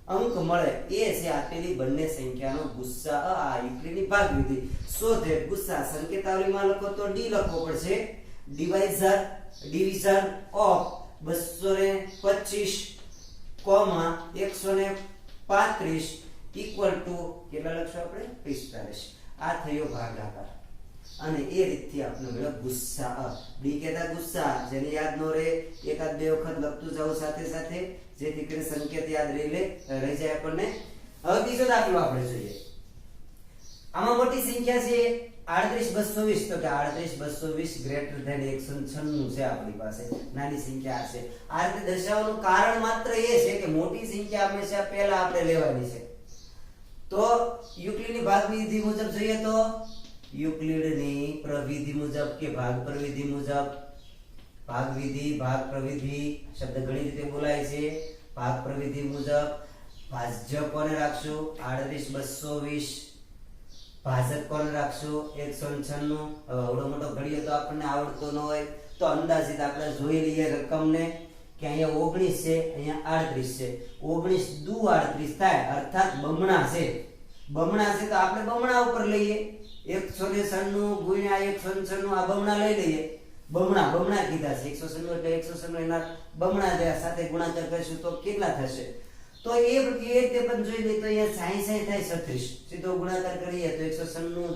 અંક મળે એ છે આપેલી બંને સંખ્યાનો ગુસ્સા. આ યુક્લિડની ભાગવિધિ શોધે ગુસ્સા. સંકેતાવલીમાં લખો તો ડી લખવો પડશે, ડિવિઝન ઓફ 225 135 ઇક્વલ ટુ કેટલા લખશું આપણે 45. આ થયો ભાગાકાર અને એ રીતથી આપણે મળ્યો ગુસ્સા. ડી કહેતા ગુસ્સા, જેને યાદ ન રહે એકાદ બે વખત લખતું જાવ સાથે સાથે, જેથી કરીને સંકેત યાદ રહી જાય આપણને. હવે બીજો દાખલો આપણે જોઈએ. આમાં મોટી સંખ્યા છે 38220, તો કે 38220 ગ્રેટર ધેન 196 છે આપણી પાસે. નાની સંખ્યા છે. આ રીતે દર્શાવવાનું કારણ માત્ર એ છે કે મોટી સંખ્યા હંમેશા પહેલા આપણે લેવાની છે. તો યુક્લિડની ભાગવિધિ મુજબ જોઈએ તો યુક્લિડની પ્રવિધિ મુજબ કે ભાગ પ્રવિધિ મુજબ, ભાગવિધિ ભાગ પ્રવિધિ શબ્દ ઘણી રીતે બોલાય છે. ભાગ પ્રવિધિ મુજબ ભાજ્ય કોને રાખશું 38220, ભાજક કોને રાખશું 196. આવડો મોટો ઘડિયો તો આપણને આવડતો ન હોય તો અંદાજિત આપણે જોઈ લઈએ રકમને કે અહીંયા 19 છે, અહીંયા 38 છે. 19 દુ 38 થાય, અર્થાત બમણા છે. બમણા છે તો આપણે બમણા ઉપર લઈએ. 196 ગુણ્યા 196 આ બમણા લઈ લઈએ. બમણા કીધા છે 196 એટલે 196 એના બમણા સાથે ગુણાકાર કરીશું તો કેટલા થશે? તો એ રીતે પણ જોઈ લઈએ તો અહીંયા 60 થાય 36. સીધો ગુણાકાર કરીએ તો 196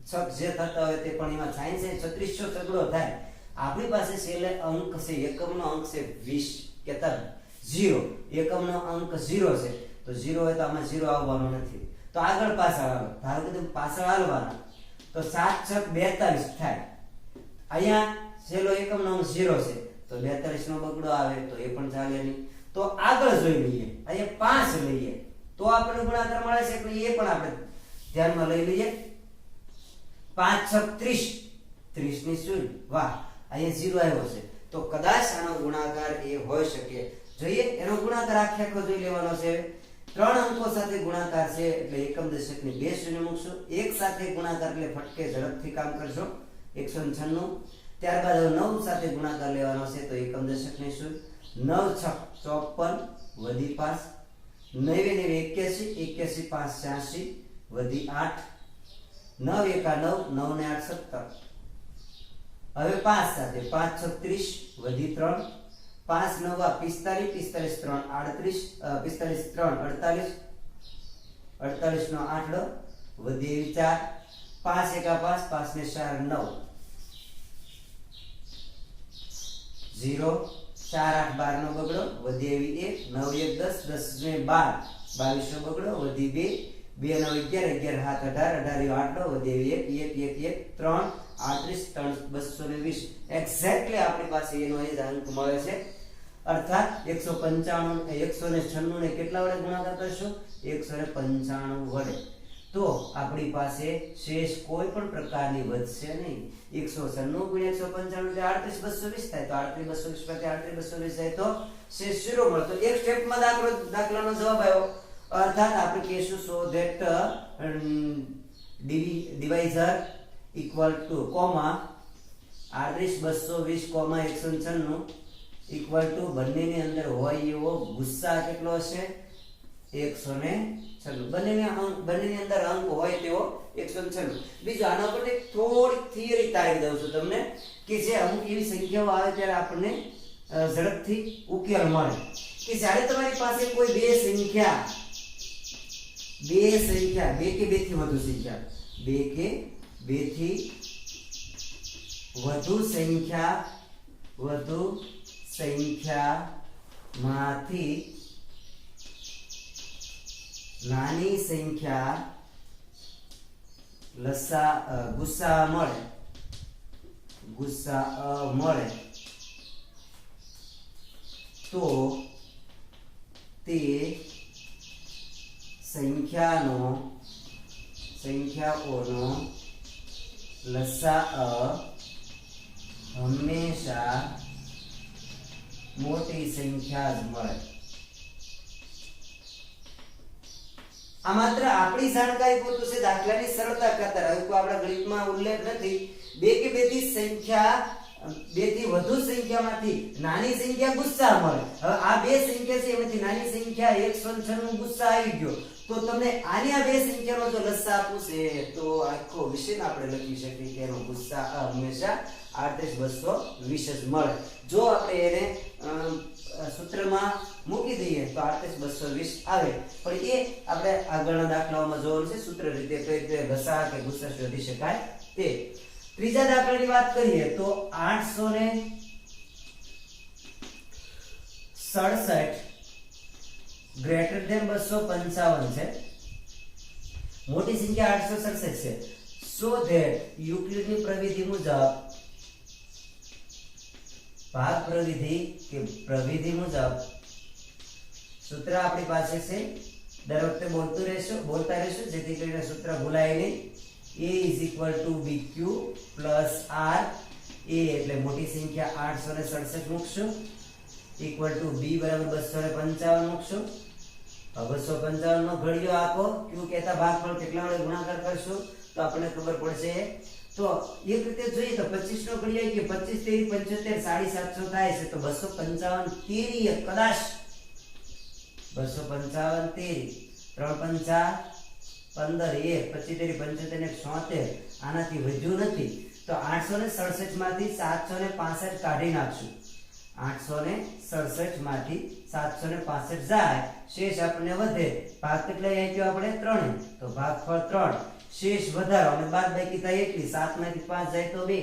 છક જે થતા હોય તે પણ એમાં 60 3600 સગડો થાય. આપણી પાસે છેલ્લે અંક છે, એકમનો અંક છે 20 કેતા 0. એકમનો અંક 0 છે તો 0 હોય તો આમાં 0 આવવાનો નથી. તો આગળ પાછળ હાલો, ધારો કે તમે પાછળ હાલવાના તો 7 છક 42 થાય. અહીંયા છેલ્લો એકમનો અંક 0 છે તો 42 નો બગડો આવે તો એ પણ ચાલે નહીં. તો આગળ જોઈ લઈએ, અહીંયા 5 લઈએ તો આપણને ગુણાકાર મળે છે એટલે એ પણ આપણે ધ્યાનમાં લઈ લઈએ. 5 છક 30, 30 ની શૂન્ય. વાહ, અહીંયા 0 આવ્યો છે તો કદાચ આનો ગુણાકાર એ હોઈ શકે. જોઈએ એનો ગુણાકાર આખો જોઈ લેવાનો છે. 3 અંકો સાથે ગુણાકાર છે એટલે એકમ દશકની 2 શૂન્ય મૂકશું. એક સાથે ગુણાકાર એટલે ફટકે ઝડપથી કામ કરશો 196. ત્યારબાદ 9 સાથે ગુણાકાર લેવાનો છે તો એકમ દશકની શૂન્ય. 9 છક 54 વધી 5, 9 ને 81, 81 5 86 વધી 8, 9 એકા 9, 9 ને 8 17. હવે 5 સાથે 5 છક 30 વધી 3, 5 9 45, 45 3 38, 45 3 48, 48 નો 8 વધી 4, 5 એકા 5, 5 ને 4 9, 0, 4 8 12 નો બગડો વધી 1, 9 1 10, 10 ને 12, 22 નો બગડો વધી 2, 2 9 11, 11 7 18, 18 વધી 1, 1 1 1 3 38 3 220. એક્ઝેક્ટલી આપણી પાસે એનો એ જ અંક મળે છે. અર્થાત 195 196 ને કેટલા વડે ગુણાકાર કરશો 195 વડે. તો આપણી પાસે શેષ કોઈ પણ પ્રકારની વધશે નહીં. 196 ગુણ્યા 195 એટલે 38 220 થાય. તો 38 220 માંથી 38 220 જાય તો શેષ 0 મળે. તો એક સ્ટેપમાં દાખલાનો જવાબ આવ્યો. અર્થાત આપણે કહીશું so that divisor equal to comma 38 220 196 equal to બંનેની અંદર હોય એવો ગુસ્સા કેટલો હશે 196. બંનેની અંદર અંક હોય તેવો 196. બીજું આના પર થોડી થિયરી તારી દઉં છું તમને કે જે અમુક એવી સંખ્યાઓ આવે ત્યારે આપણને ઝડપથી ઉકેલ મળે કે જ્યારે તમારી પાસે કોઈ બે સંખ્યા બે કે બે થી વધુ સંખ્યા બે કે બે થી વધુ સંખ્યામાંથી નાની સંખ્યા ગુસ્સા મળે તો તે સંખ્યાઓનો લસાઅ હંમેશા મોટી સંખ્યા જ મળે. આ માત્ર આપણી જાણકારી પૂરતું છે, દાખલાની સરળતા ખાતર. હવે કોઈ આપણા ગણિતમાં ઉલ્લેખ નથી. બે કે બેથી વધુ સંખ્યામાંથી નાની સંખ્યા ગુસ્સા મળે. હવે આ બે સંખ્યા છે એમાંથી નાની સંખ્યા 196 ગુસ્સા આવી ગયો. તો તમને આની આ બે સંખ્યાનો જો લસાઅ પૂછે તો આખો વિષય આપણે લખી શકીએ કે એનો ગુસ્સા હંમેશા 38 220 જ મળે. જો આપણે એને સૂત્રમાં મૂકી દઈએ તો 38 220 આવે. પણ એ આપણે આગળના દાખલાઓમાં જોવાનું છે સૂત્ર રીતે કઈ રીતે લસાઅ કે ગુસ્સા શોધી શકાય તે. ત્રીજા દાખલાની વાત કરીએ તો 867 ગ્રેટર ધેન 255 છે. મોટી સંખ્યા 867 છે. સો ધેટ યુક્લિડની પ્રવિધિ મુજબ ભાગ પ્રવિધિ મુજબ સૂત્ર આપણી પાસે છે. દર વખતે બોલતા રહેશું જેથી કરીને સૂત્ર ભૂલાય નહીં. A is equal to BQ plus R. A એટલે મોટી સંખ્યા 867 મૂકશું equal to B બરાબર 255 મૂકશું. 255 નો ઘડિયો આપો Q કહેતા ભાગફળ કેટલા વડે ગુણાકાર કરશું તો આપણને ખબર પડશે. તો એક રીતે જોઈએ તો 25 નો ઘડિયો કે 25 3 75 750 થાય છે. તો 255 તેરી કદાચ 255 તેરી 3 5 15 1 25 75 76 આનાથી વધ્યું નથી. તો 867 માંથી 765 કાઢી નાખશું. 867 માંથી 765 જાય, શેષ આપણને વધે. ભાગ કેટલા આપ્યો આપણે 3, તો ભાગફળ 3. શેષ વધારો અને બાદબાકી થાય એટલી. 7 માંથી 5 જાય તો 2,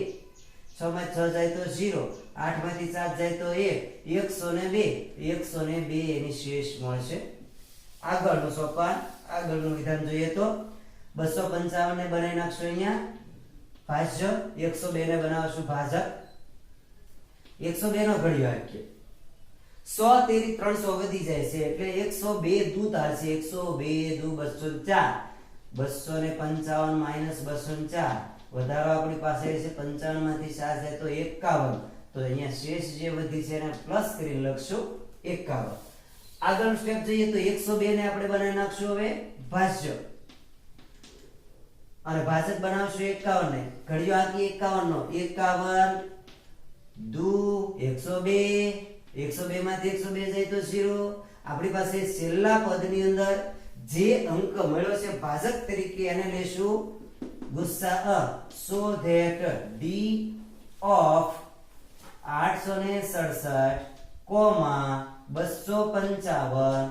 6 માંથી 6 જાય તો 0, 8 માંથી 7 જાય તો 102 એની શેષ મળશે. આગળનું સોપાન, આગળનું વિધાન જોઈએ તો 255 ને બનાવી નાખશું અહીંયા ભાજ્ય, 102 ને બનાવશું ભાજક. 102 નો ઘડિયો આપીએ 100 તેરી 300 વધી જાય છે એટલે 102 દૂત આવશે. 102 દૂ 204, 255 માઈનસ 204 વધારો આપણી પાસે છે 55 માંથી 7 જાય તો 51. તો અહીંયા શેષ જે વધી છે એને પ્લસ કરીને લખશું 51. આગળનું સ્ટેપ જોઈએ તો 102 ને આપણે બનાવી નાખશું હવે ભાજ્ય અને ભાજક બનાવશું 51 ને. ઘડિયો આકી 51 નો 51 દુ 102, 102 માંથી 102 જાય તો 0. આપણી પાસે છેલ્લા પદની અંદર જે અંક મળ્યો છે ભાજક તરીકે એને લેશું ગુસ્સા. So that D of 867 comma 255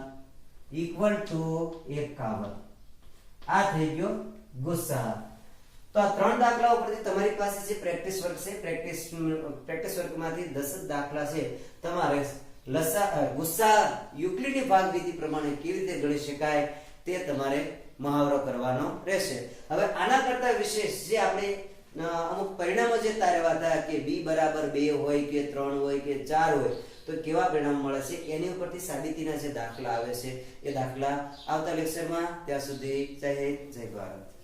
equal to 51. આ થઈ ગયો ગુસ્સા. તો આ 3 દાખલા ઉપરથી તમારી પાસે જે પ્રેક્ટિસ વર્ક છે, પ્રેક્ટિસ વર્કમાંથી 10 દાખલા છે. તમારે ગુસ્સા યુક્લિડની ભાગવિધિ પ્રમાણે કેવી રીતે ગણી શકાય તે તમારે મહાવરો કરવાનો રહેશે. હવે આના કરતા વિશેષ જે આપણે અમુક પરિણામો જે તારેવા હતા કે b બરાબર 2 હોય કે 3 હોય કે 4 હોય તો કેવા પરિણામ મળે છે એની ઉપરથી સાબિતીના જે દાખલા આવે છે એ દાખલા આવતા લેક્ચરમાં. ત્યાં સુધી જય હિન્દ, જય ભારત.